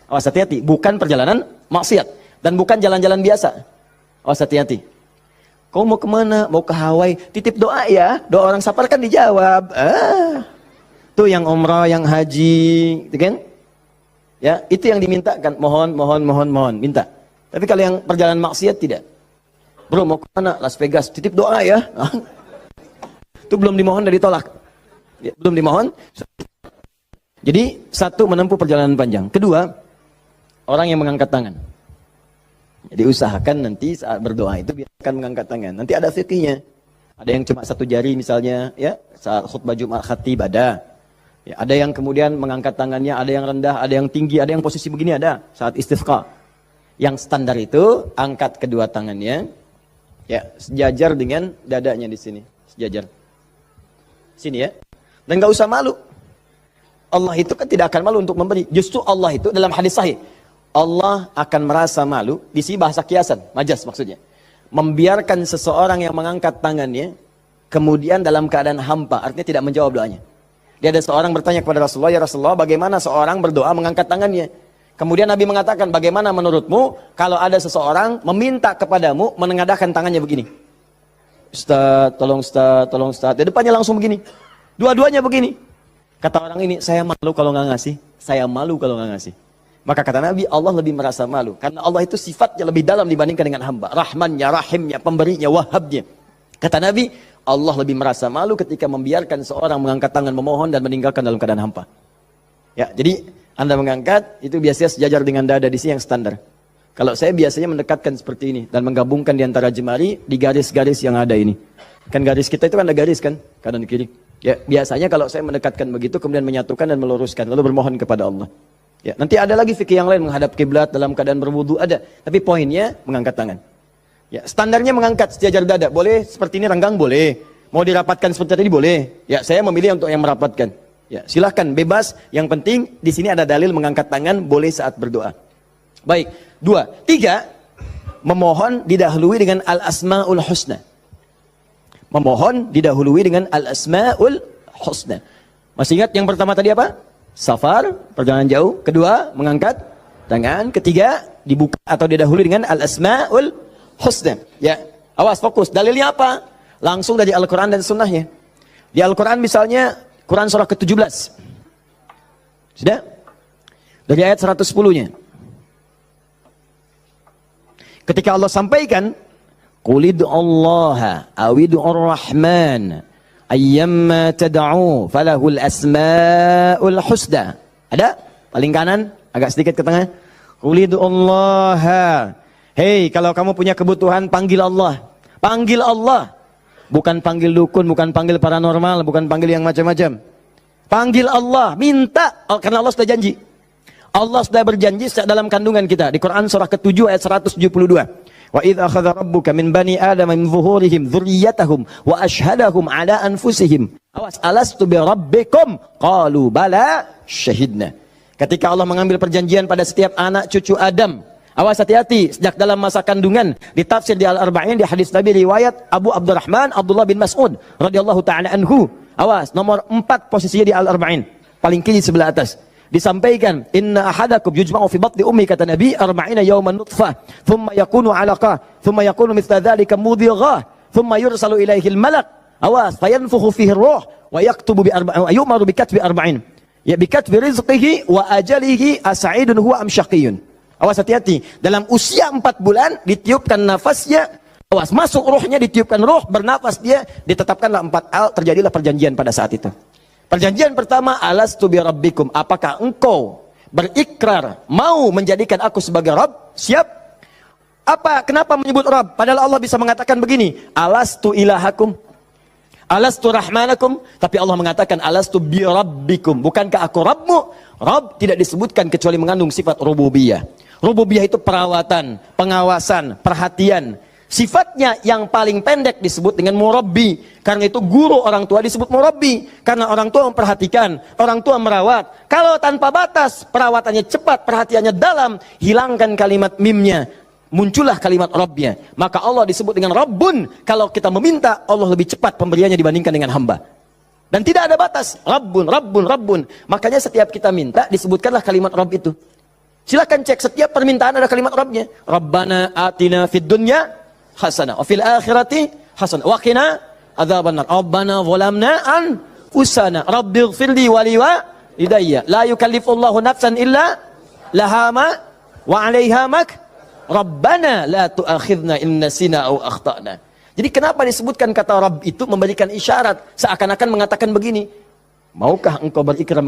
Awas hati-hati, bukan perjalanan maksiat. Dan bukan jalan-jalan biasa. Awas hati-hati. Kau mau kemana? Mau ke Hawaii? Titip doa ya. Doa orang safar kan dijawab. Tuh yang umrah, yang haji, gitu kan? Ya, itu yang dimintakan. Mohon, minta. Tapi kalau yang perjalanan maksiat tidak. Bro, mau ke mana? Las Vegas. Titip doa ya. Itu belum dimohon dan ditolak. Ya, belum dimohon. Jadi, satu, menempuh perjalanan panjang. Kedua, orang yang mengangkat tangan. Jadi usahakan nanti saat berdoa itu biarkan mengangkat tangan. Nanti ada fikihnya. Ada yang cuma satu jari misalnya, ya, saat khutbah Jumat khatib ada. Ya, ada yang kemudian mengangkat tangannya, ada yang rendah, ada yang tinggi, ada yang posisi begini ada saat istisqa. Yang standar itu angkat kedua tangannya, ya, sejajar dengan dadanya di sini, sejajar. Sini ya. Dan nggak usah malu. Allah itu kan tidak akan malu untuk memberi. Justru Allah itu dalam hadis sahih, Allah akan merasa malu, di sini bahasa kiasan, majas maksudnya. Membiarkan seseorang yang mengangkat tangannya, kemudian dalam keadaan hampa, artinya tidak menjawab doanya. Dia ada seorang bertanya kepada Rasulullah, ya Rasulullah, bagaimana seorang berdoa mengangkat tangannya? Kemudian Nabi mengatakan, bagaimana menurutmu kalau ada seseorang meminta kepadamu menengadahkan tangannya begini? Ustaz, tolong Ustaz. Di depannya langsung begini. Dua-duanya begini. Kata orang ini, saya malu kalau nggak ngasih. Saya malu kalau nggak ngasih. Maka kata Nabi, Allah lebih merasa malu. Karena Allah itu sifatnya lebih dalam dibandingkan dengan hamba. Rahmannya, rahimnya, pemberinya, wahabnya. Kata Nabi, Allah lebih merasa malu ketika membiarkan seorang mengangkat tangan memohon dan meninggalkan dalam keadaan hampa. Ya, jadi Anda mengangkat, itu biasanya sejajar dengan dada di sini yang standar. Kalau saya biasanya mendekatkan seperti ini. Dan menggabungkan di antara jemari di garis-garis yang ada ini. Kan garis kita itu kan ada garis kan, kanan kiri. Ya, biasanya kalau saya mendekatkan begitu, kemudian menyatukan dan meluruskan. Lalu bermohon kepada Allah. Ya, nanti ada lagi fikih yang lain menghadap kiblat dalam keadaan berwudu ada, tapi poinnya mengangkat tangan. Ya, standarnya mengangkat sejajar dada. Boleh seperti ini renggang boleh. Mau dirapatkan seperti tadi boleh. Ya, saya memilih untuk yang merapatkan. Ya, silahkan bebas. Yang penting di sini ada dalil mengangkat tangan boleh saat berdoa. Baik, 2, 3 memohon didahului dengan al-asmaul husna. Memohon didahului dengan al-asmaul husna. Masih ingat yang pertama tadi apa? Safar, perjalanan jauh. Kedua, mengangkat tangan. Ketiga, dibuka atau didahului dengan al-asma'ul husna. Ya, awas fokus. Dalilnya apa? Langsung dari Al-Quran dan sunnahnya. Di Al-Quran misalnya, Quran surah ke-17. Sudah? Dari ayat 110-nya. Ketika Allah sampaikan, Qulid'u Allaha awid'u ar-Rahman ayyamma tad'u falahul asmaul husna. Ada? Paling kanan, agak sedikit ke tengah. Qulid'u Allaha. Hei, kalau kamu punya kebutuhan, panggil Allah. Panggil Allah. Bukan panggil dukun, bukan panggil paranormal, bukan panggil yang macam-macam. Panggil Allah, minta, karena Allah sudah janji. Allah sudah berjanji dalam kandungan kita. Di Quran surah ke-7 ayat 172. Wa idz akhadha rabbuka min bani adam min zuhurihim dzurriyyatahum wa ashhadahum ala anfusihim. Awas, alastu bi rabbikum? Qalu bala syahidna. Ketika Allah mengambil perjanjian pada setiap anak cucu Adam. Awas hati-hati, sejak dalam masa kandungan, ditafsir di Al-Arba'in, di hadis Nabi riwayat Abu Abdurrahman Abdullah bin Mas'ud radhiyallahu taala anhu. Awas, nomor 4 posisinya di Al-Arba'in, paling kiri sebelah atas. Disampaikan, inna ahadakum yujma'u fi batni ummi, kata Nabi, 40 yawman nutfah, thumma yakunu 'alaqah, thumma yakunu mithla dhalika mudhighah, thumma yursalu ilaihi al-malak. Awas, fayanfukhu fihi ar-ruh wa yaktubu bi arba'in, yu'maru bi katbi arba'in. Ya bi katbi rizqihi wa ajalihi as'idun huwa am syaqiyyun. Awas hati-hati, dalam usia 4 bulan ditiupkan nafasnya, awas masuk ruhnya, ditiupkan ruh, bernafas dia, ditetapkanlah 4 hal, terjadilah perjanjian pada saat itu. Perjanjian pertama, alastu bi rabbikum, apakah engkau berikrar mau menjadikan aku sebagai Rabb? Siap? Kenapa menyebut Rabb? Padahal Allah bisa mengatakan begini, alastu ilahakum, alastu rahmanakum, tapi Allah mengatakan alastu bi rabbikum, bukankah aku Rabbmu? Rabb tidak disebutkan kecuali mengandung sifat rububiyah. Rububiyah itu perawatan, pengawasan, perhatian. Sifatnya yang paling pendek disebut dengan murabbi. Karena itu guru orang tua disebut murabbi. Karena orang tua memperhatikan, orang tua merawat. Kalau tanpa batas, perawatannya cepat, perhatiannya dalam, hilangkan kalimat mimnya, muncullah kalimat Rabbnya. Maka Allah disebut dengan Rabbun. Kalau kita meminta, Allah lebih cepat pemberiannya dibandingkan dengan hamba. Dan tidak ada batas. Rabbun, Rabbun, Rabbun. Makanya setiap kita minta, disebutkanlah kalimat Rabb itu. Silakan cek, setiap permintaan ada kalimat Rabbnya. Rabbana atina fid dunya hasanah wa fil akhirati hasanah wa qina adzabannar. Rabbana zalamna anfusana rabbighfirli wa liwalidayya la yukallifullahu nafsan illa laha ma wa 'alaiha mak. Rabbana la tu'akhidna in nasina aw akhtana. Jadi kenapa disebutkan kata Rabb itu memberikan isyarat, seakan-akan mengatakan begini, maukah engkau berikrar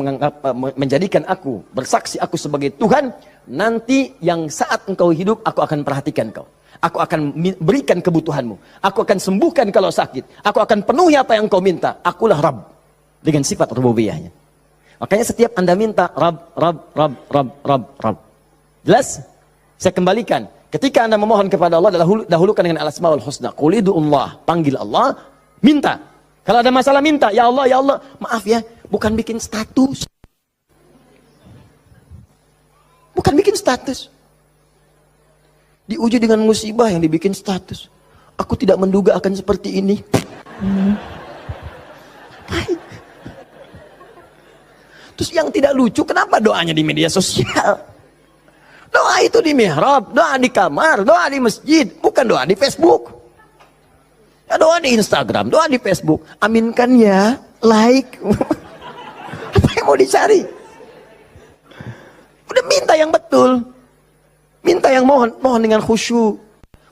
menjadikan aku, bersaksi aku sebagai Tuhan, nanti yang saat engkau hidup, aku akan perhatikan kau. Aku akan berikan kebutuhanmu. Aku akan sembuhkan kalau sakit. Aku akan penuhi apa yang engkau minta. Akulah Rabb. Dengan sifat rububiyahnya. Makanya setiap Anda minta, Rabb, Rabb, Rabb, Rabb, Rabb, Rabb. Jelas? Saya kembalikan. Ketika Anda memohon kepada Allah, dahulukan dengan al-asmaul husna. Qul idullah, panggil Allah, minta. Kalau ada masalah minta, ya Allah, maaf ya, bukan bikin status. Bukan bikin status. Diuji dengan musibah yang dibikin status. Aku tidak menduga akan seperti ini. Terus yang tidak lucu, kenapa doanya di media sosial? Doa itu di mihrab, doa di kamar, doa di masjid, bukan doa di Facebook. Ya, doa di Instagram, doa di Facebook. Aminkan ya, like. Apa yang mau dicari? Udah minta yang betul. Minta yang mohon dengan khusyuk.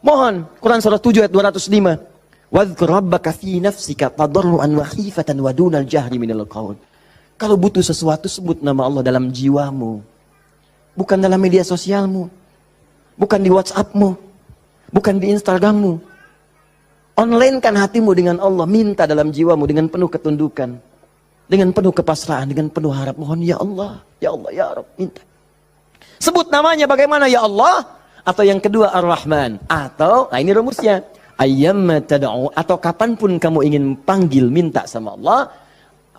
Mohon, Quran surah 7 ayat 205. Wadhkur rabbaka fi nafsika tadarruan wa khifatan wa dunal jahri minal qaul. Kalau butuh sesuatu, sebut nama Allah dalam jiwamu. Bukan dalam media sosialmu. Bukan di WhatsAppmu. Bukan di Instagrammu. Online-kan hatimu dengan Allah. Minta dalam jiwamu dengan penuh ketundukan. Dengan penuh kepasrahan. Dengan penuh harap. Mohon ya Allah. Ya Allah, ya Rabb. Minta. Sebut namanya bagaimana ya Allah. Atau yang kedua Ar-Rahman. Atau, nah ini rumusnya. Ayyamma tad'u. Atau kapanpun kamu ingin panggil, minta sama Allah.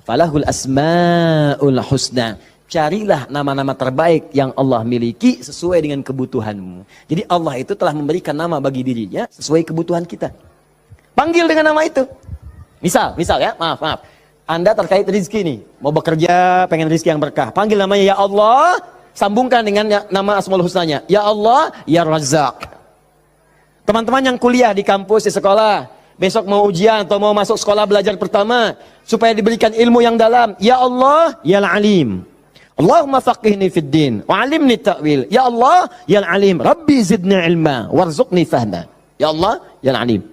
Falahul asma'ul husna. Carilah nama-nama terbaik yang Allah miliki sesuai dengan kebutuhanmu. Jadi Allah itu telah memberikan nama bagi dirinya sesuai kebutuhan kita. Panggil dengan nama itu. Misal ya, maaf. Anda terkait rezeki nih, mau bekerja, pengen rezeki yang berkah. Panggil namanya ya Allah, sambungkan dengan nama Asmaul Husnanya. Ya Allah, ya Razzaq. Teman-teman yang kuliah di kampus, di sekolah, besok mau ujian atau mau masuk sekolah belajar pertama, supaya diberikan ilmu yang dalam. Ya Allah, ya Alim. Allahumma faqihni fid din wa 'allimni ta'wil. Ya Allah, ya Alim, Rabbi zidni ilma warzuqni fahma. Ya Allah, ya Alim.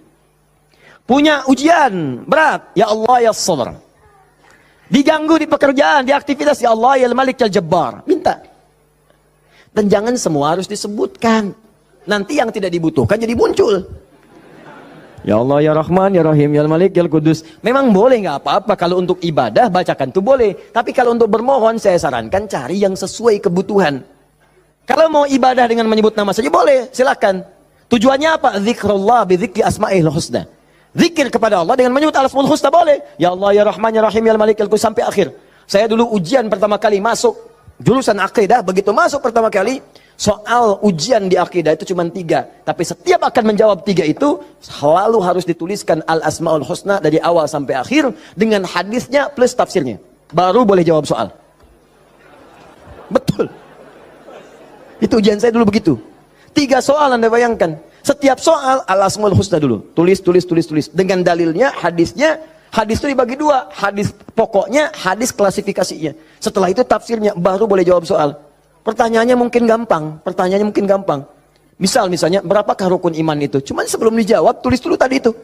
Punya ujian berat, ya Allah, ya Sabr. Diganggu di pekerjaan, di aktivitas, ya Allah, ya Malik, ya Jabbar. Minta. Dan jangan semua harus disebutkan. Nanti yang tidak dibutuhkan jadi muncul. Ya Allah, ya Rahman, ya Rahim, ya Malik, ya Qudus. Memang boleh, nggak apa-apa. Kalau untuk ibadah, bacakan itu boleh. Tapi kalau untuk bermohon, saya sarankan cari yang sesuai kebutuhan. Kalau mau ibadah dengan menyebut nama saja boleh, silakan. Tujuannya apa? Zikrullah bidzikri asma'il husna. Zikir kepada Allah dengan menyebut al-asmaul husna boleh. Ya Allah, ya Rahman, ya Rahim, ya Malik, ya Qudus, sampai akhir. Saya dulu ujian pertama kali masuk Jurusan akidah, begitu masuk pertama kali, soal ujian di akidah itu cuma 3. Tapi setiap akan menjawab 3 itu, selalu harus dituliskan Al-Asma'ul Husna dari awal sampai akhir, dengan hadisnya plus tafsirnya. Baru boleh jawab soal. Betul. Itu ujian saya dulu begitu. 3 soal Anda bayangkan. Setiap soal Al-Asma'ul Husna dulu. Tulis. Dengan dalilnya, hadisnya. Hadis itu dibagi 2. Hadis pokoknya, hadis klasifikasinya. Setelah itu tafsirnya, baru boleh jawab soal. Pertanyaannya mungkin gampang. Misalnya, berapakah rukun iman itu? Cuman sebelum dijawab, tulis dulu tadi itu.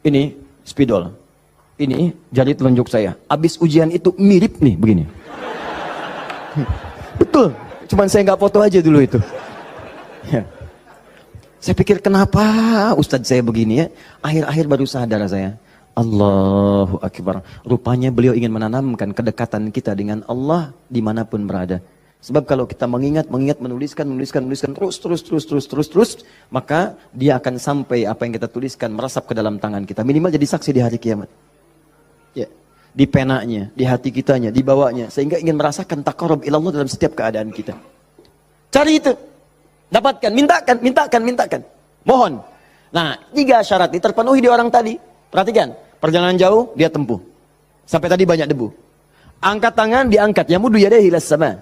Ini spidol. Ini jari telunjuk saya. Abis ujian itu mirip nih, begini. Betul. Cuman saya nggak foto aja dulu itu. Ya. Saya pikir kenapa Ustadz saya begini ya. Akhir-akhir baru sadar saya. Allahu Akbar. Rupanya beliau ingin menanamkan kedekatan kita dengan Allah dimanapun berada. Sebab kalau kita mengingat, menuliskan terus, maka dia akan sampai apa yang kita tuliskan meresap ke dalam tangan kita. Minimal jadi saksi di hari kiamat. Ya. Di penanya, di hati kitanya, di bawahnya. Sehingga ingin merasakan taqarrub ilallah dalam setiap keadaan kita. Cari itu. Dapatkan, mintakan. Mohon. Nah, 3 syarat ini terpenuhi di orang tadi. Perhatikan, perjalanan jauh dia tempuh. Sampai tadi banyak debu. Angkat tangan diangkat, yamudu yadayhi ilas sama.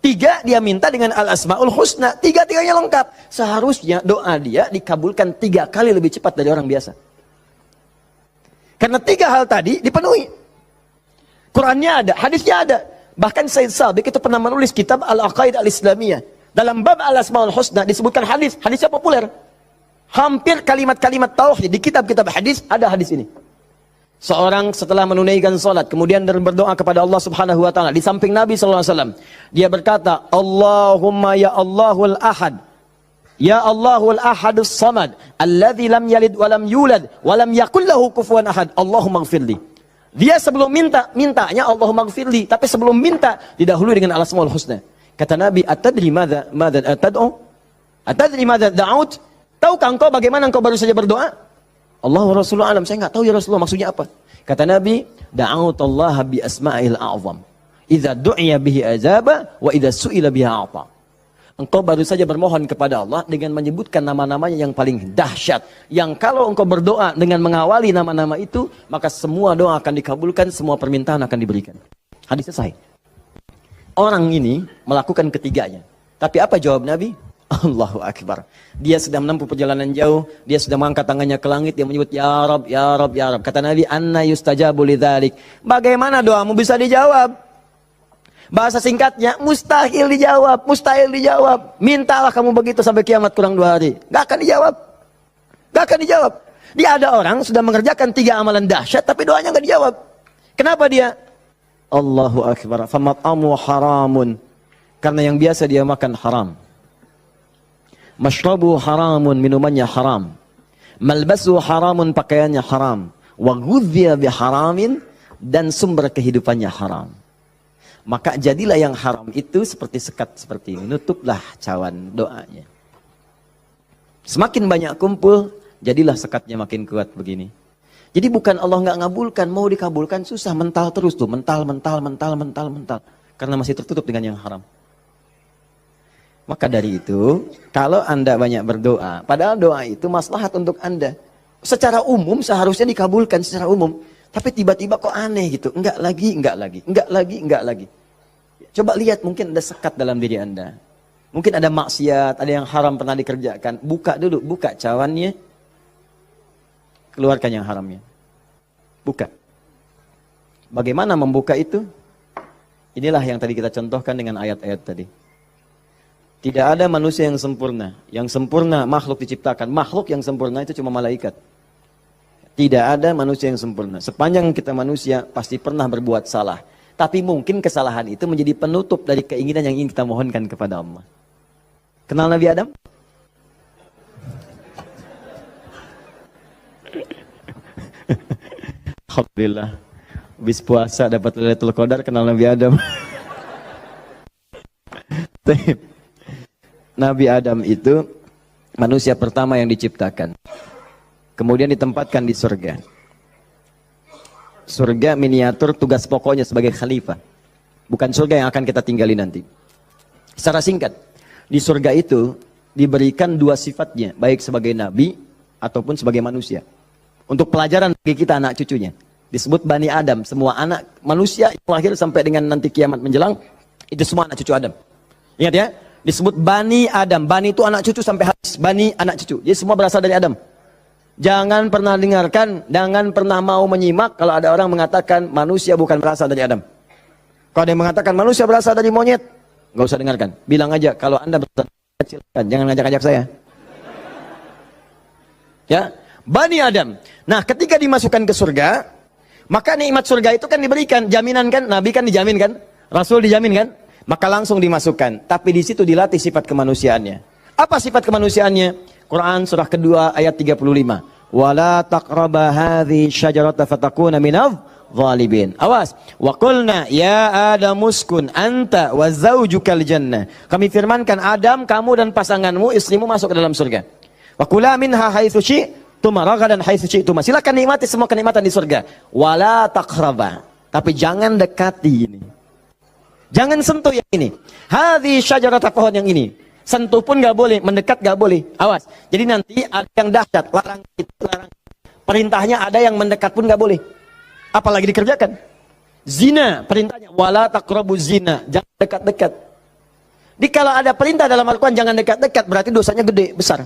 3 dia minta dengan Al-Asma'ul Husna. 3-tiganya lengkap. Seharusnya doa dia dikabulkan 3 kali lebih cepat dari orang biasa. Karena 3 hal tadi dipenuhi. Qurannya ada, hadisnya ada. Bahkan Sayyid Sabiq itu pernah menulis kitab Al-Aqaid Al-Islamiyah. Dalam bab Al-Asma'ul Husna disebutkan hadisnya populer. Hampir kalimat-kalimat tauhid di kitab-kitab hadis ada hadis ini. Seorang setelah menunaikan salat kemudian berdoa kepada Allah Subhanahu wa taala di samping Nabi sallallahu alaihi wasallam, dia berkata, "Allahumma ya Allahul Ahad. Ya Allahul Ahadus Samad, alladzi lam yalid wa lam yulad wa lam yakul lahu kufuwan ahad. Allahumma ighfirli." Dia sebelum mintanya Allahumma ighfirli, tapi sebelum minta didahului dengan Al-Asma'ul Husna. Kata Nabi, "Atadri madza tad'u? Atadri madza da'ut?" Tahukah engkau bagaimana engkau baru saja berdoa? Allah wa Rasulullah alam, saya enggak tahu ya Rasulullah maksudnya apa. Kata Nabi, "Da'autullaha bi asma'il a'zam. Idza du'iya bihi ajaba wa idza su'ila biha a'ta." Engkau baru saja bermohon kepada Allah dengan menyebutkan nama-namanya yang paling dahsyat. Yang kalau engkau berdoa dengan mengawali nama-nama itu, maka semua doa akan dikabulkan, semua permintaan akan diberikan. Hadisnya sahih. Orang ini melakukan ketiganya. Tapi apa jawab Nabi? Allahu Akbar. Dia sudah menempuh perjalanan jauh, dia sudah mengangkat tangannya ke langit, dia menyebut ya Rab, ya Rab, ya Rab. Kata Nabi, "Anna yustajabu lidzalik." Bagaimana doamu bisa dijawab? Bahasa singkatnya, mustahil dijawab. Mintalah kamu begitu sampai kiamat kurang 2 hari. Gak akan dijawab. Dia ada orang sudah mengerjakan 3 amalan dahsyat, tapi doanya gak dijawab. Kenapa dia? Allahu Akbar. Famat'amu haramun. Karena yang biasa dia makan haram. Mashrabu haramun, minumannya haram. Malbasu haramun, pakaiannya haram. Wa ghudhiya biharamin, dan sumber kehidupannya haram. Maka jadilah yang haram itu seperti sekat seperti ini. Nutuplah cawan doanya. Semakin banyak kumpul, jadilah sekatnya makin kuat begini. Jadi bukan Allah nggak ngabulkan, mau dikabulkan susah, mental terus tuh, mental. Karena masih tertutup dengan yang haram. Maka dari itu, kalau Anda banyak berdoa, padahal doa itu maslahat untuk Anda. Secara umum seharusnya dikabulkan secara umum. Tapi tiba-tiba kok aneh gitu, enggak lagi. Coba lihat, mungkin ada sekat dalam diri Anda. Mungkin ada maksiat, ada yang haram pernah dikerjakan. Buka dulu, buka cawannya. Keluarkan yang haramnya. Buka. Bagaimana membuka itu? Inilah yang tadi kita contohkan dengan ayat-ayat tadi. Tidak ada manusia yang sempurna. Yang sempurna makhluk diciptakan. Makhluk yang sempurna itu cuma malaikat. Tidak ada manusia yang sempurna. Sepanjang kita manusia pasti pernah berbuat salah. Tapi mungkin kesalahan itu menjadi penutup dari keinginan yang ingin kita mohonkan kepada Allah. Kenal Nabi Adam? Alhamdulillah. Habis puasa dapat Lailatul Qadar, kenal Nabi Adam. Nabi Adam itu manusia pertama yang diciptakan. Kemudian ditempatkan di surga. Surga miniatur, tugas pokoknya sebagai khalifah. Bukan surga yang akan kita tinggali nanti. Secara singkat, di surga itu diberikan dua sifatnya, baik sebagai nabi ataupun sebagai manusia. Untuk pelajaran bagi kita anak cucunya. Disebut Bani Adam, semua anak manusia yang lahir sampai dengan nanti kiamat menjelang, itu semua anak cucu Adam. Ingat ya, disebut Bani Adam. Bani itu anak cucu sampai habis, Bani anak cucu. Jadi semua berasal dari Adam. Jangan pernah dengarkan, jangan pernah mau menyimak kalau ada orang mengatakan manusia bukan berasal dari Adam. Kalau ada yang mengatakan manusia berasal dari monyet, nggak usah dengarkan. Bilang aja, kalau Anda berasal dari monyet, silakan. Jangan ngajak-ngajak saya. Ya, Bani Adam. Nah, ketika dimasukkan ke surga, maka nikmat surga itu kan diberikan, jaminan kan, Nabi kan dijamin kan, Rasul dijamin kan, maka langsung dimasukkan. Tapi di situ dilatih sifat kemanusiaannya. Apa sifat kemanusiaannya? Quran surah kedua ayat 35. Wala taqraba hadhihi syajarata fatakuna minadh zalimin. Awas. Wa qulna ya Adam uskun anta wa zaujukal jannah. Kami firmankan Adam, kamu dan pasanganmu, istrimu masuk ke dalam surga. Wa kula minha haitsu syi'tum ragadan haitsu syi'tum. Silakan nikmati semua kenikmatan di surga. Wala taqraba. Tapi jangan dekati ini. Jangan sentuh yang ini. Hadhihi syajarata, pohon yang ini. Sentuh pun gak boleh, mendekat gak boleh. Awas. Jadi nanti ada yang dahsyat, larang itu, larang. Perintahnya ada yang mendekat pun gak boleh. Apalagi dikerjakan. Zina, perintahnya wala taqrabu zina, jangan dekat-dekat. Jadi kalau ada perintah dalam Al-Quran jangan dekat-dekat, berarti dosanya gede, besar.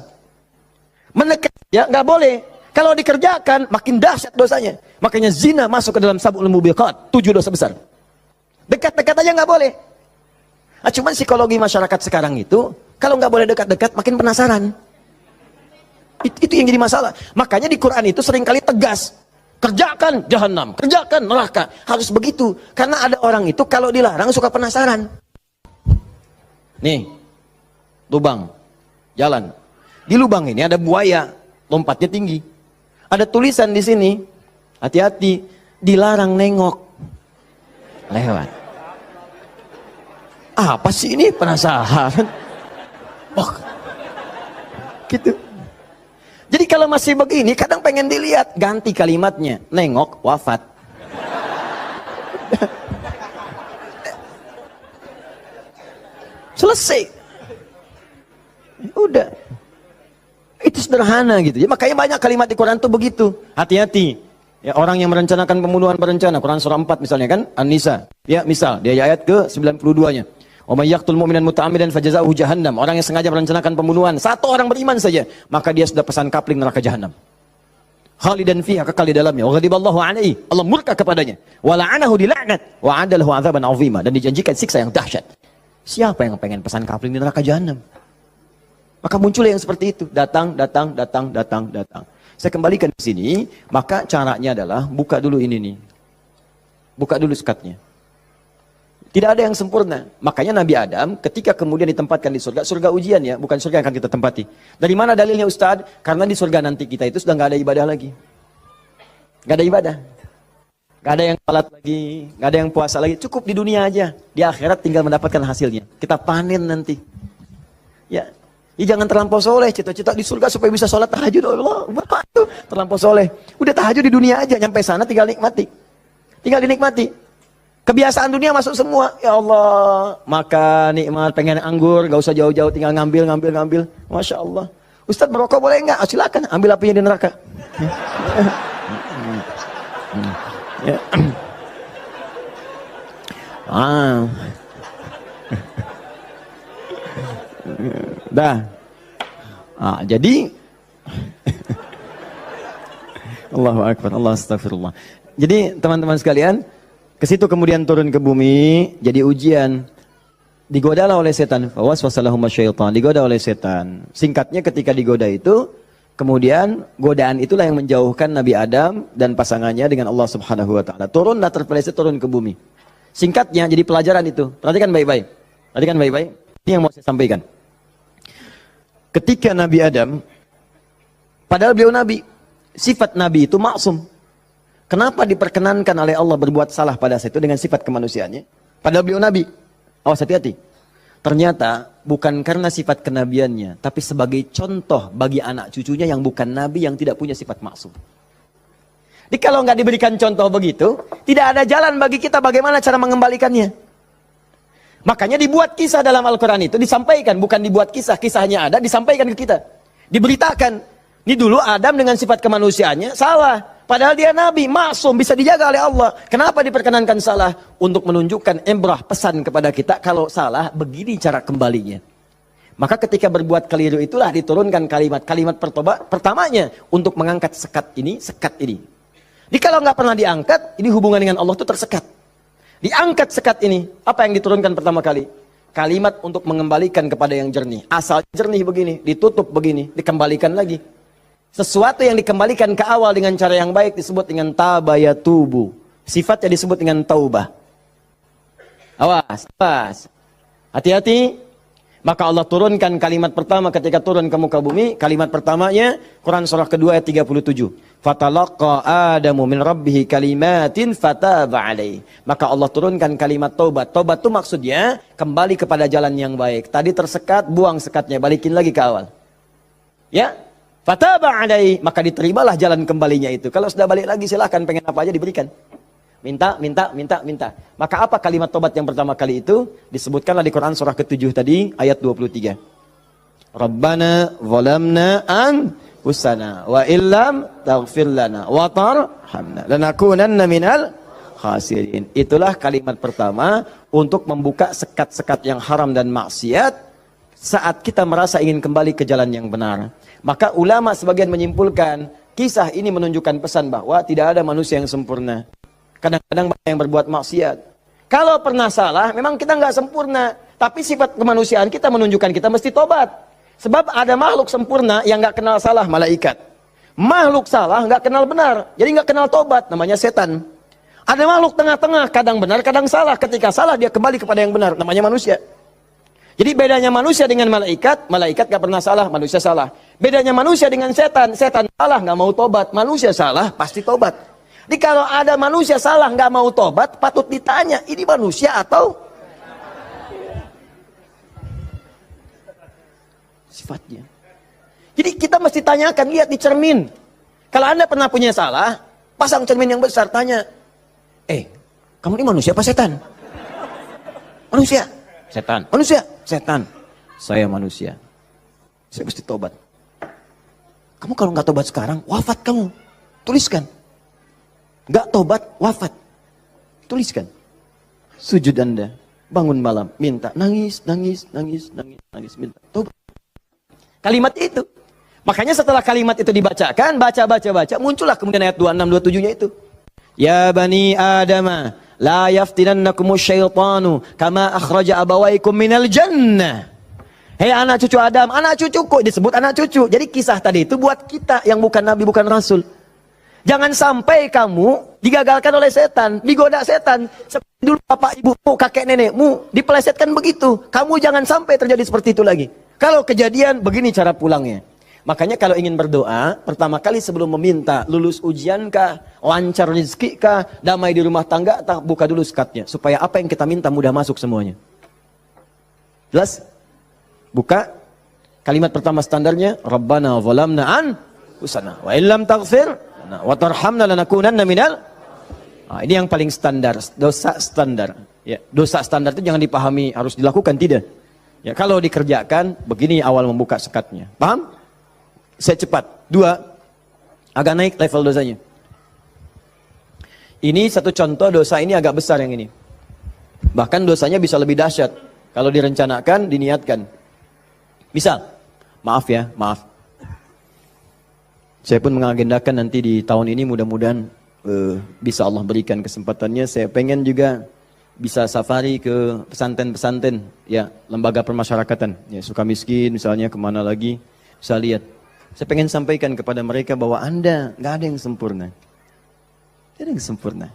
Mendekat ya gak boleh. Kalau dikerjakan makin dahsyat dosanya. Makanya zina masuk ke dalam sab'ul mubiqat, 7 dosa besar. Dekat-dekat aja gak boleh. Nah, cuman psikologi masyarakat sekarang itu, kalau nggak boleh dekat-dekat, makin penasaran. Itu yang jadi masalah. Makanya di Quran itu seringkali tegas. Kerjakan jahanam, kerjakan neraka. Harus begitu. Karena ada orang itu kalau dilarang suka penasaran. Nih, lubang, jalan. Di lubang ini ada buaya, lompatnya tinggi. Ada tulisan di sini, hati-hati, dilarang nengok. Lewat. Apa sih ini? Penasaran. Oh, gitu. Jadi kalau masih begini, kadang pengen dilihat, ganti kalimatnya, nengok, wafat. Selesai. Udah. Itu sederhana gitu. Ya, makanya banyak kalimat di Quran tuh begitu. Hati-hati. Ya, orang yang merencanakan pembunuhan berencana, Quran surah 4 misalnya kan, An-Nisa. Ya, misal, dia ayat ke 92-nya. Wa may yaqtul mu'minan muta'ammidan fajazaohu jahannam. Orang yang sengaja merencanakan pembunuhan, satu orang beriman saja, maka dia sudah pesan kapling neraka jahanam. Khalidan fiha, kekal di dalamnya. Wa ghadiballahu alaihi, Allah murka kepadanya. Wa la'anahu dilaknat wa 'adalahu 'adzaban 'azima, dan dijanjikan siksa yang dahsyat. Siapa yang pengen pesan kapling di neraka jahanam? Maka muncul yang seperti itu, datang. Saya kembalikan di sini, maka caranya adalah buka dulu ini nih. Buka dulu sekatnya. Tidak ada yang sempurna. Makanya Nabi Adam ketika kemudian ditempatkan di surga, surga ujian ya, bukan surga yang akan kita tempati. Dari mana dalilnya Ustaz? Karena di surga nanti kita itu sudah nggak ada ibadah lagi. Nggak ada ibadah. Nggak ada yang salat lagi, nggak ada yang puasa lagi. Cukup di dunia aja. Di akhirat tinggal mendapatkan hasilnya. Kita panen nanti. Ya, jangan terlampau soleh. Cita-cita di surga supaya bisa sholat tahajud. Allah, bapak itu terlampau soleh. Udah tahajud di dunia aja. Nyampe sana tinggal nikmati. Tinggal dinikmati. Kebiasaan dunia masuk semua. Ya Allah, makan nikmat, pengen anggur, gak usah jauh-jauh, tinggal ngambil. Masya Allah. Ustadz merokok boleh nggak? Silakan, ambil apinya di neraka. Ya. Dah. Jadi Allahu Akbar, Allah astagfirullah. Jadi teman-teman sekalian, ke situ kemudian turun ke bumi, jadi ujian. Digodalah oleh setan. Fawaswasalahum syaitan. Digoda oleh setan. Singkatnya ketika digoda itu, kemudian godaan itulah yang menjauhkan Nabi Adam dan pasangannya dengan Allah Subhanahu wa taala. Turunlah terpeleset turun ke bumi. Singkatnya jadi pelajaran itu. Perhatikan baik-baik. Ini yang mau saya sampaikan. Ketika Nabi Adam, padahal beliau nabi, sifat nabi itu maksum. Kenapa diperkenankan oleh Allah berbuat salah pada saat itu dengan sifat kemanusiaannya? Padahal beliau nabi. Awas hati-hati. Ternyata bukan karena sifat kenabiannya, tapi sebagai contoh bagi anak cucunya yang bukan nabi, yang tidak punya sifat maksum. Jadi kalau nggak diberikan contoh begitu, tidak ada jalan bagi kita bagaimana cara mengembalikannya. Makanya dibuat kisah dalam Al-Quran itu, disampaikan, bukan dibuat kisah, kisahnya ada, disampaikan ke kita. Diberitakan. Ini dulu Adam dengan sifat kemanusiaannya salah. Padahal dia nabi, maksum, bisa dijaga oleh Allah. Kenapa diperkenankan salah? Untuk menunjukkan ibrah, pesan kepada kita, kalau salah, begini cara kembalinya. Maka ketika berbuat keliru itulah diturunkan kalimat pertamanya untuk mengangkat sekat ini. Jadi kalau nggak pernah diangkat, ini hubungan dengan Allah itu tersekat. Diangkat sekat ini, apa yang diturunkan pertama kali? Kalimat untuk mengembalikan kepada yang jernih. Asal jernih begini, ditutup begini, dikembalikan lagi. Sesuatu yang dikembalikan ke awal dengan cara yang baik disebut dengan tabayatubu. Sifatnya disebut dengan taubah. Awas, awas. Hati-hati. Maka Allah turunkan kalimat pertama ketika turun ke muka bumi. Kalimat pertamanya, Quran surah kedua ayat 37. Fatalaqa Adamu min rabbihi kalimatin fataba alaih. Maka Allah turunkan kalimat taubat. Taubat itu maksudnya kembali kepada jalan yang baik. Tadi tersekat, buang sekatnya, balikin lagi ke awal. Ya, fataba alaih. Maka diterimalah jalan kembalinya itu. Kalau sudah balik lagi silahkan, pengen apa aja diberikan. Minta. Maka apa kalimat taubat yang pertama kali itu? Disebutkanlah di Quran surah ke-7 tadi, ayat 23. Rabbana zalamna anfusana wa illam taghfir lana wa tarhamna lanakunanna minal khasirin. Itulah kalimat pertama untuk membuka sekat-sekat yang haram dan maksiat saat kita merasa ingin kembali ke jalan yang benar. Maka ulama sebagian menyimpulkan, kisah ini menunjukkan pesan bahwa tidak ada manusia yang sempurna. Kadang-kadang banyak yang berbuat maksiat. Kalau pernah salah, memang kita nggak sempurna. Tapi sifat kemanusiaan kita menunjukkan kita mesti tobat. Sebab ada makhluk sempurna yang nggak kenal salah, malaikat. Makhluk salah nggak kenal benar, jadi nggak kenal tobat, namanya setan. Ada makhluk tengah-tengah, kadang benar, kadang salah. Ketika salah dia kembali kepada yang benar, namanya manusia. Jadi bedanya manusia dengan malaikat, malaikat nggak pernah salah, manusia salah. Bedanya manusia dengan setan, setan salah nggak mau tobat, manusia salah pasti tobat. Jadi kalau ada manusia salah nggak mau tobat, patut ditanya, ini manusia atau sifatnya. Jadi kita mesti tanyakan, lihat di cermin. Kalau Anda pernah punya salah, pasang cermin yang besar, tanya, kamu ini manusia apa setan? Manusia. Setan. Manusia. Setan. Saya manusia. Saya mesti tobat. Kamu kalau nggak tobat sekarang, wafat kamu. Tuliskan. Nggak tobat, wafat. Tuliskan. Sujud Anda. Bangun malam. Minta. Nangis. Minta. Tobat. Kalimat itu. Makanya setelah kalimat itu dibacakan, baca. Muncullah kemudian ayat 26, 27-nya itu. Ya bani Adama. La yaftinannakumus syaitanu. Kama akhraja abawaikum minal jannah. Hei anak cucu Adam. Anak cucuku. Disebut anak cucu. Jadi kisah tadi itu buat kita yang bukan nabi, bukan rasul. Jangan sampai kamu digagalkan oleh setan, digoda setan. Seperti dulu bapak ibumu, kakek nenekmu, dipelesetkan begitu. Kamu jangan sampai terjadi seperti itu lagi. Kalau kejadian, begini cara pulangnya. Makanya kalau ingin berdoa, pertama kali sebelum meminta, lulus ujian kah, lancar rezeki kah, damai di rumah tangga, buka dulu sekatnya. Supaya apa yang kita minta mudah masuk semuanya. Jelas? Buka. Kalimat pertama standarnya, Rabbana zalamna anfusana wa illam taghfir wa tarhamna lanakunanna minal. Ini yang paling standar, dosa standar. Ya, dosa standar itu jangan dipahami harus dilakukan, tidak. Ya, kalau dikerjakan begini awal membuka sekatnya. Paham? Saya cepat. 2, agak naik level dosanya. Ini satu contoh dosa ini agak besar yang ini. Bahkan dosanya bisa lebih dahsyat kalau direncanakan, diniatkan. Misal, maaf. Saya pun mengagendakan nanti di tahun ini mudah-mudahan bisa Allah berikan kesempatannya. Saya pengen juga bisa safari ke pesantren-pesantren, ya, lembaga permasyarakatan, ya, Sukamiskin misalnya, kemana lagi, bisa lihat. Saya pengen sampaikan kepada mereka bahwa Anda nggak ada yang sempurna. Tidak ada yang sempurna.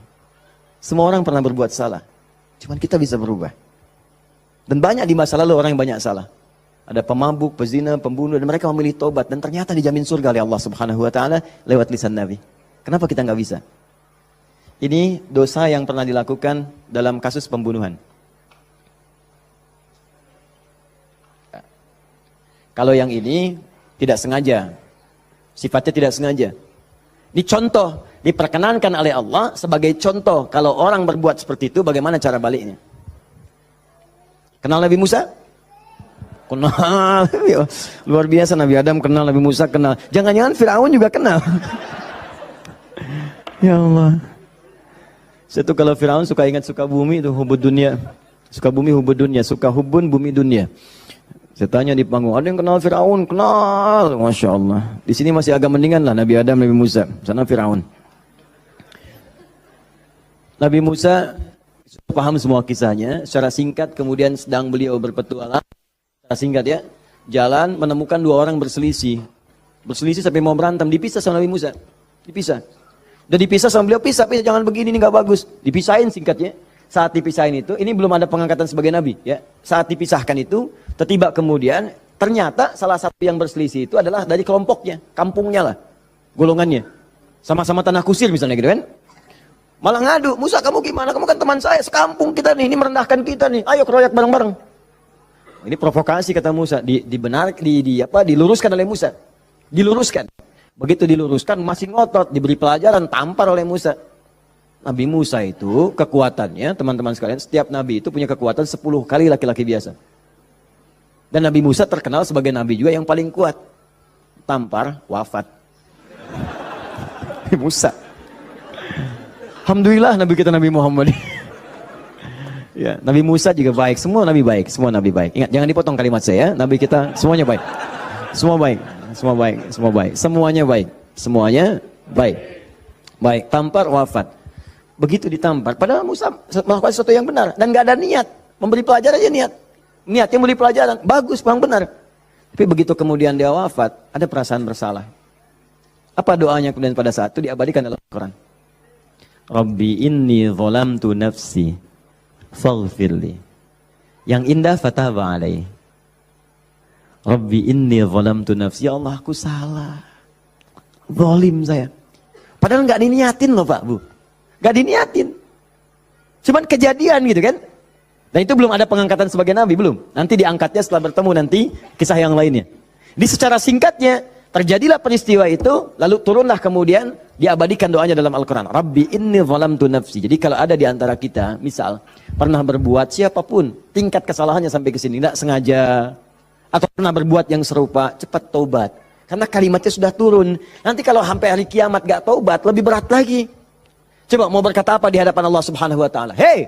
Semua orang pernah berbuat salah. Cuman kita bisa berubah. Dan banyak di masa lalu orang yang banyak salah. Ada pemabuk, pezina, pembunuh, dan mereka memilih tobat. Dan ternyata dijamin surga oleh Allah Subhanahu Wa Taala lewat lisan Nabi. Kenapa kita nggak bisa? Ini dosa yang pernah dilakukan dalam kasus pembunuhan. Kalau yang ini tidak sengaja, sifatnya tidak sengaja. Ini contoh, diperkenankan oleh Allah sebagai contoh. Kalau orang berbuat seperti itu, bagaimana cara baliknya? Kenal Nabi Musa? Kenal. Luar biasa, Nabi Adam kenal, Nabi Musa kenal. Jangan-jangan Firaun juga kenal. Ya Allah. Saya tuh kalau Firaun suka ingat suka bumi itu hubud dunia. Suka bumi hubud dunia, suka hubun bumi dunia. Saya tanya di panggung, ada yang kenal Firaun? Kenal. Masya Allah. Di sini masih agak mendingan lah Nabi Adam, Nabi Musa. Sana Firaun. Nabi Musa paham semua kisahnya. Secara singkat kemudian sedang beliau berpetualang. Secara singkat ya. Jalan menemukan dua orang berselisih. Berselisih sampai mau berantem. Dipisah sama Nabi Musa. Dipisah. Udah dipisah sama beliau, pisah, jangan begini, ini gak bagus. Dipisahin singkatnya. Saat dipisahin itu, ini belum ada pengangkatan sebagai nabi. Ya. Saat dipisahkan itu, tiba kemudian, ternyata salah satu yang berselisih itu adalah dari kelompoknya, kampungnya lah, golongannya. Sama-sama tanah kusir misalnya gitu kan. Malah ngadu, Musa kamu gimana? Kamu kan teman saya, sekampung kita nih, ini merendahkan kita nih. Ayo keroyak bareng-bareng. Ini provokasi kata Musa, diluruskan oleh Musa. Diluruskan. Begitu diluruskan, masih ngotot, diberi pelajaran, tampar oleh Musa. Nabi Musa itu kekuatannya, teman-teman sekalian, setiap nabi itu punya kekuatan 10 kali laki-laki biasa. Dan Nabi Musa terkenal sebagai nabi juga yang paling kuat. Tampar, wafat. Nabi Musa. Alhamdulillah Nabi kita Nabi Muhammad. Ya, Nabi Musa juga baik, semua nabi baik, semua nabi baik. Ingat, jangan dipotong kalimat saya, nabi kita semuanya baik. Semua baik. Semua baik, semua baik. Semuanya baik. Semuanya baik. Baik, tampar wafat. Begitu ditampar, padahal Musa melakukan sesuatu yang benar dan gak ada niat memberi pelajaran aja niat. Niatnya memberi pelajaran, bagus, bang benar. Tapi begitu kemudian dia wafat, ada perasaan bersalah. Apa doanya kemudian pada saat itu diabadikan dalam Al-Quran? Rabbi inni zalamtu nafsi faghfirli. Yang indah fataba alaih. Rabbi inni zalamtu nafsi, ya Allah aku salah. Zalim saya. Padahal nggak diniatin loh Pak Bu. Nggak diniatin. Cuman kejadian gitu kan. Dan itu belum ada pengangkatan sebagai nabi, belum. Nanti diangkatnya setelah bertemu nanti kisah yang lainnya. Di secara singkatnya, terjadilah peristiwa itu, lalu turunlah kemudian diabadikan doanya dalam Al-Quran. Rabbi inni zalamtu nafsi. Jadi kalau ada di antara kita, misal, pernah berbuat siapapun, tingkat kesalahannya sampai ke sini, tidak sengaja, atau pernah berbuat yang serupa, cepat taubat. Karena kalimatnya sudah turun. Nanti kalau sampai hari kiamat gak taubat, lebih berat lagi. Coba mau berkata apa di hadapan Allah Subhanahu Wa Taala? Hei,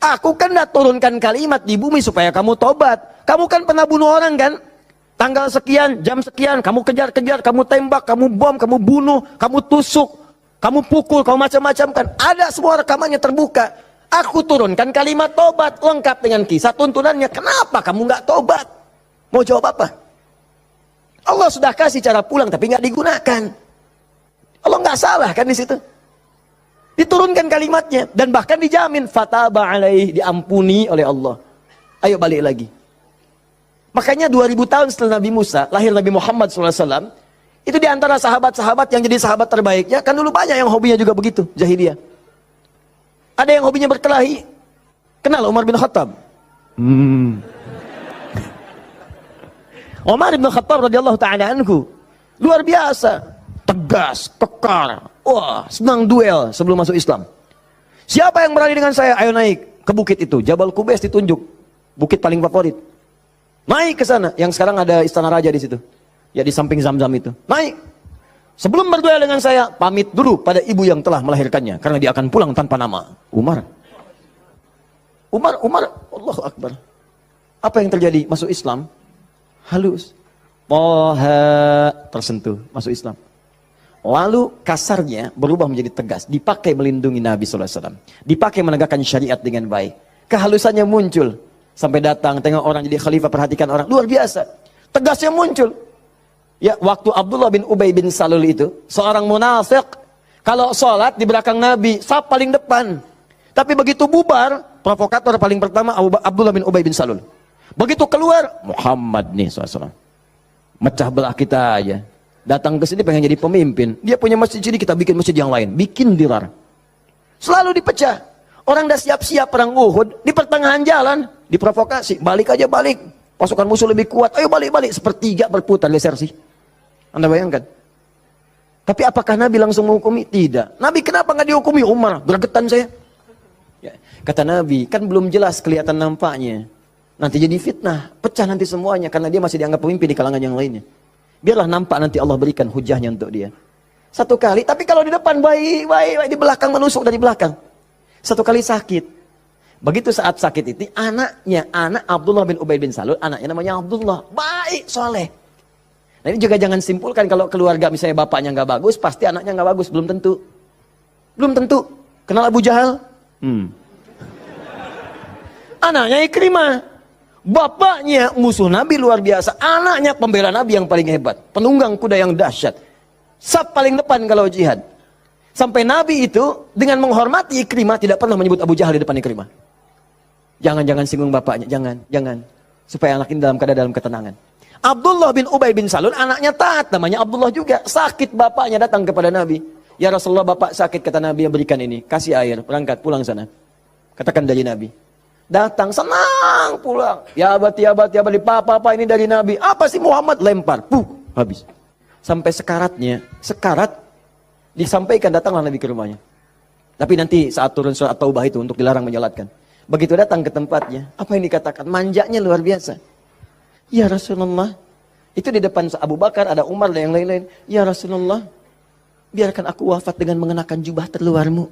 aku kan dah turunkan kalimat di bumi supaya kamu taubat. Kamu kan pernah bunuh orang kan? Tanggal sekian, jam sekian, kamu kejar-kejar, kamu tembak, kamu bom, kamu bunuh, kamu tusuk, kamu pukul, kamu macam-macam kan? Ada semua rekamannya terbuka. Aku turunkan kalimat taubat lengkap dengan kisah tuntunannya. Kenapa kamu gak taubat? Mau jawab apa? Allah sudah kasih cara pulang tapi nggak digunakan. Allah nggak salah kan di situ. Diturunkan kalimatnya dan bahkan dijamin fataba alaih, diampuni oleh Allah. Ayo balik lagi. Makanya 2000 tahun setelah Nabi Musa, lahir Nabi Muhammad SAW. Itu di antara sahabat-sahabat yang jadi sahabat terbaiknya. Kan dulu banyak yang hobinya juga begitu, jahiliyah. Ada yang hobinya berkelahi. Kenal Umar bin Khattab? Umar bin Khattab radhiyallahu ta'ala anhu luar biasa, tegas, kekar, wah senang duel sebelum masuk Islam. Siapa yang berani dengan saya? Ayo naik ke bukit itu, Jabal Qubais ditunjuk, bukit paling favorit. Naik ke sana, yang sekarang ada istana raja di situ, ya di samping Zam-Zam itu. Naik. Sebelum berduel dengan saya, pamit dulu pada ibu yang telah melahirkannya, karena dia akan pulang tanpa nama. Umar, Allahu Akbar. Apa yang terjadi? Masuk Islam. Halus. Toha tersentuh, masuk Islam. Lalu kasarnya berubah menjadi tegas, dipakai melindungi Nabi SAW, dipakai menegakkan syariat dengan baik. Kehalusannya muncul, sampai datang tengok orang jadi khalifah, perhatikan orang, luar biasa. Tegasnya muncul. Ya, waktu Abdullah bin Ubay bin Salul itu, seorang munafik, kalau sholat di belakang Nabi, saf paling depan. Tapi begitu bubar, provokator paling pertama Abdullah bin Ubay bin Salul. Begitu keluar, Muhammad nih SAW. Mecah belah kita aja. Datang ke sini pengen jadi pemimpin. Dia punya masjid sini, kita bikin masjid yang lain. Bikin dirar. Selalu dipecah. Orang dah siap-siap perang Uhud, di pertengahan jalan, diprovokasi. Balik aja balik. Pasukan musuh lebih kuat. Ayo balik-balik. Sepertiga berputar desersi. Anda bayangkan. Tapi apakah Nabi langsung menghukumi? Tidak. Nabi kenapa nggak dihukumi? Umar, gregetan saya. Ya. Kata Nabi, kan belum jelas kelihatan nampaknya. Nanti jadi fitnah, pecah nanti semuanya karena dia masih dianggap pemimpin di kalangan yang lainnya. Biarlah nampak nanti Allah berikan hujahnya untuk dia. Satu kali, tapi kalau di depan baik, di belakang menusuk dari belakang. Satu kali sakit. Begitu saat sakit itu, anak Abdullah bin Ubay bin Salul, anaknya namanya Abdullah, baik, soleh. Nah ini juga jangan simpulkan kalau keluarga misalnya bapaknya nggak bagus, pasti anaknya nggak bagus, belum tentu. Belum tentu. Kenal Abu Jahal? Anaknya Ikrimah. Bapaknya musuh Nabi luar biasa. Anaknya pembela Nabi yang paling hebat. Penunggang kuda yang dahsyat. Saf paling depan kalau jihad. Sampai Nabi itu dengan menghormati Ikrimah tidak pernah menyebut Abu Jahal di depan Ikrimah. Jangan singgung bapaknya. Jangan. Supaya anak ini dalam ketenangan. Abdullah bin Ubay bin Salul anaknya taat. Namanya Abdullah juga. Sakit bapaknya datang kepada Nabi. Ya Rasulullah, bapak sakit, kata Nabi, yang berikan ini. Kasih air, berangkat, pulang sana. Katakan dari Nabi. Datang, senang pulang. Ya abad, papa ini dari Nabi. Apa sih Muhammad? Lempar, habis. Sampai sekarat, disampaikan, datanglah Nabi ke rumahnya. Tapi nanti saat turun surat Taubah itu untuk dilarang menyolatkan. Begitu datang ke tempatnya, apa yang dikatakan? Manjanya luar biasa. Ya Rasulullah, itu di depan Abu Bakar, ada Umar dan yang lain-lain. Ya Rasulullah, biarkan aku wafat dengan mengenakan jubah terluarmu.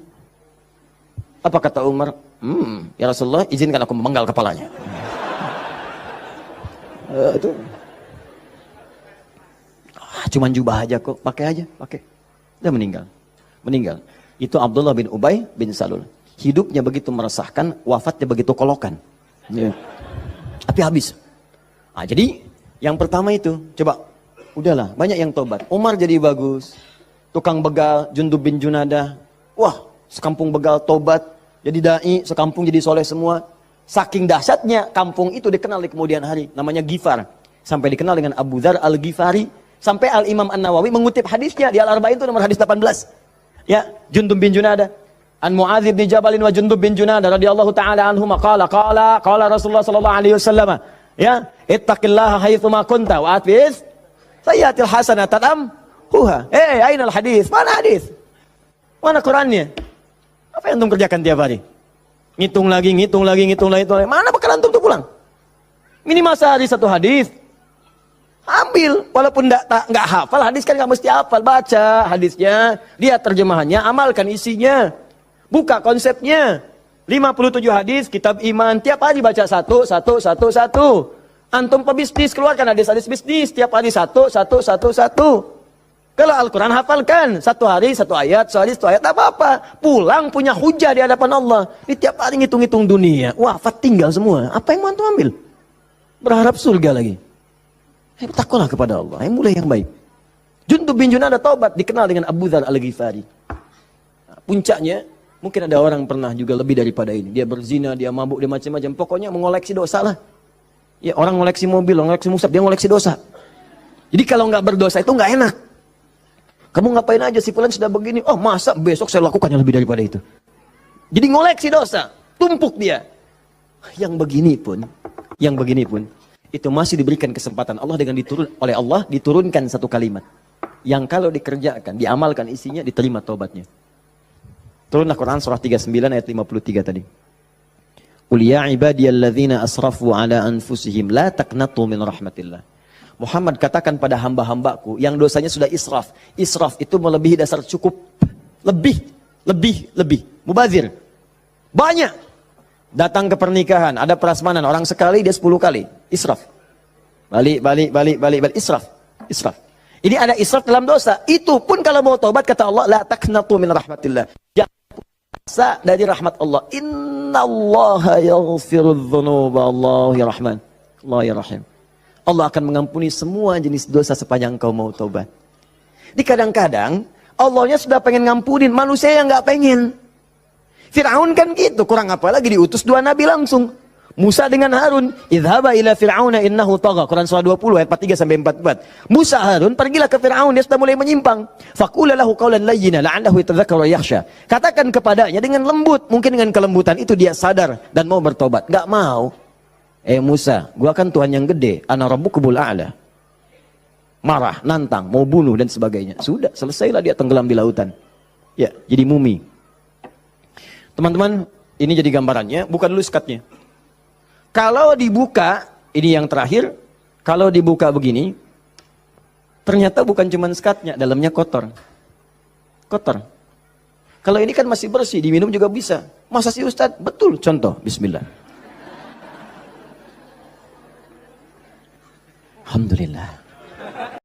Apa kata Umar? Ya Rasulullah, izinkan aku memenggal kepalanya. Cuman jubah aja kok, pakai aja. Dia meninggal. Itu Abdullah bin Ubay bin Salul. Hidupnya begitu meresahkan, wafatnya begitu kolokan. Ya. Tapi habis. Jadi yang pertama itu, coba, udahlah, banyak yang tobat. Umar jadi bagus. Tukang begal, Jundub bin Junadah. Wah, sekampung begal tobat. Jadi da'i, sekampung jadi soleh semua. Saking dahsyatnya, kampung itu dikenal di kemudian hari. Namanya Gifar. Sampai dikenal dengan Abu Dzar al-Ghifari. Sampai Al-Imam An-Nawawi mengutip hadisnya. Di Al-Arba'in itu nomor hadis 18. Ya, Jundub bin Junadah. An Mu'adz bin Jabalin wa Jundub bin Junadah radhiyallahu ta'ala anhuma qala Rasulullah sallallahu alaihi wasallam. Ya, ittaqillaha haitsu ma kunta wa atbi'is sayyi'atil hasanata tamhuha. Ainal hadis? Mana hadis? Mana Qur'annya? Apa yang antum kerjakan tiap hari? Ngitung lagi. Mana bekal antum tuh pulang? Minimal sehari satu hadis. Ambil, walaupun nggak hafal hadis kan nggak mesti hafal, baca hadisnya, lihat terjemahannya, amalkan isinya, buka konsepnya. 57 hadis, kitab iman, tiap hari baca satu. Antum pebisnis, keluarkan hadis-hadis bisnis, tiap hari satu. Kalau Al-Quran hafalkan, satu hari satu ayat, tak apa-apa. Pulang punya hujah di hadapan Allah. Ini tiap hari ngitung-ngitung dunia, wafat tinggal semua. Apa yang mau antum ambil? Berharap surga lagi. Takutlah kepada Allah, mulai yang baik. Jundub bin Junadah taubat, dikenal dengan Abu Dzar al-Ghifari. Puncaknya, mungkin ada orang pernah juga lebih daripada ini. Dia berzina, dia mabuk, dia macam-macam. Pokoknya mengoleksi dosa lah. Ya, orang ngoleksi mobil, ngoleksi musab, dia ngoleksi dosa. Jadi kalau nggak berdosa itu nggak enak. Kamu ngapain aja, si fulan sudah begini. Oh masa besok saya lakukan yang lebih daripada itu. Jadi ngoleksi dosa, tumpuk dia. Yang begini pun, itu masih diberikan kesempatan Allah dengan oleh Allah diturunkan satu kalimat. Yang kalau dikerjakan, diamalkan isinya, diterima taubatnya. Turunlah Quran surah 39 ayat 53 tadi. Qul ya ibadiyalladzina asrafu ala anfusihim la taqnatu min rahmatillah. Muhammad katakan pada hamba-hambaku yang dosanya sudah israf. Israf itu melebihi dasar cukup. Lebih. Mubazir. Banyak. Datang ke pernikahan, ada prasmanan, orang sekali, dia 10 kali. Israf. Balik. Israf. Ini ada israf dalam dosa. Itu pun kalau mau taubat, kata Allah, la taqnatu min rahmatillah. Jangan puasa dari rahmat Allah. Innallaha yaghfirudz dzunuba, Allah ya Rahman. Allah ya Rahim. Allah akan mengampuni semua jenis dosa sepanjang kau mau taubat. Di kadang-kadang Allahnya sudah pengen ngampunin, manusia yang nggak pengen. Fir'aun kan gitu, kurang apa lagi diutus 2 nabi langsung. Musa dengan Harun, idhaba ila fir'auna innahu tagha. Quran surah 20 ayat 43 sampai 44. Musa Harun pergilah ke Fir'aun, dia sudah mulai menyimpang. Faqula lahu qawlan layyina la'allahu yatadhakkaru wa yakhsha. Katakan kepadanya dengan lembut, mungkin dengan kelembutan itu dia sadar dan mau bertobat. Enggak mau. Musa, gua kan Tuhan yang gede, ana rabbukul a'la. Marah, nantang, mau bunuh dan sebagainya. Sudah, selesailah dia tenggelam di lautan. Ya, jadi mumi. Teman-teman, ini jadi gambarannya, bukan dulu sekatnya. Kalau dibuka, ini yang terakhir, kalau dibuka begini, ternyata bukan cuma skatnya, dalamnya kotor. Kotor. Kalau ini kan masih bersih, diminum juga bisa. Masa sih Ustadz? Betul, contoh, bismillah. Alhamdulillah.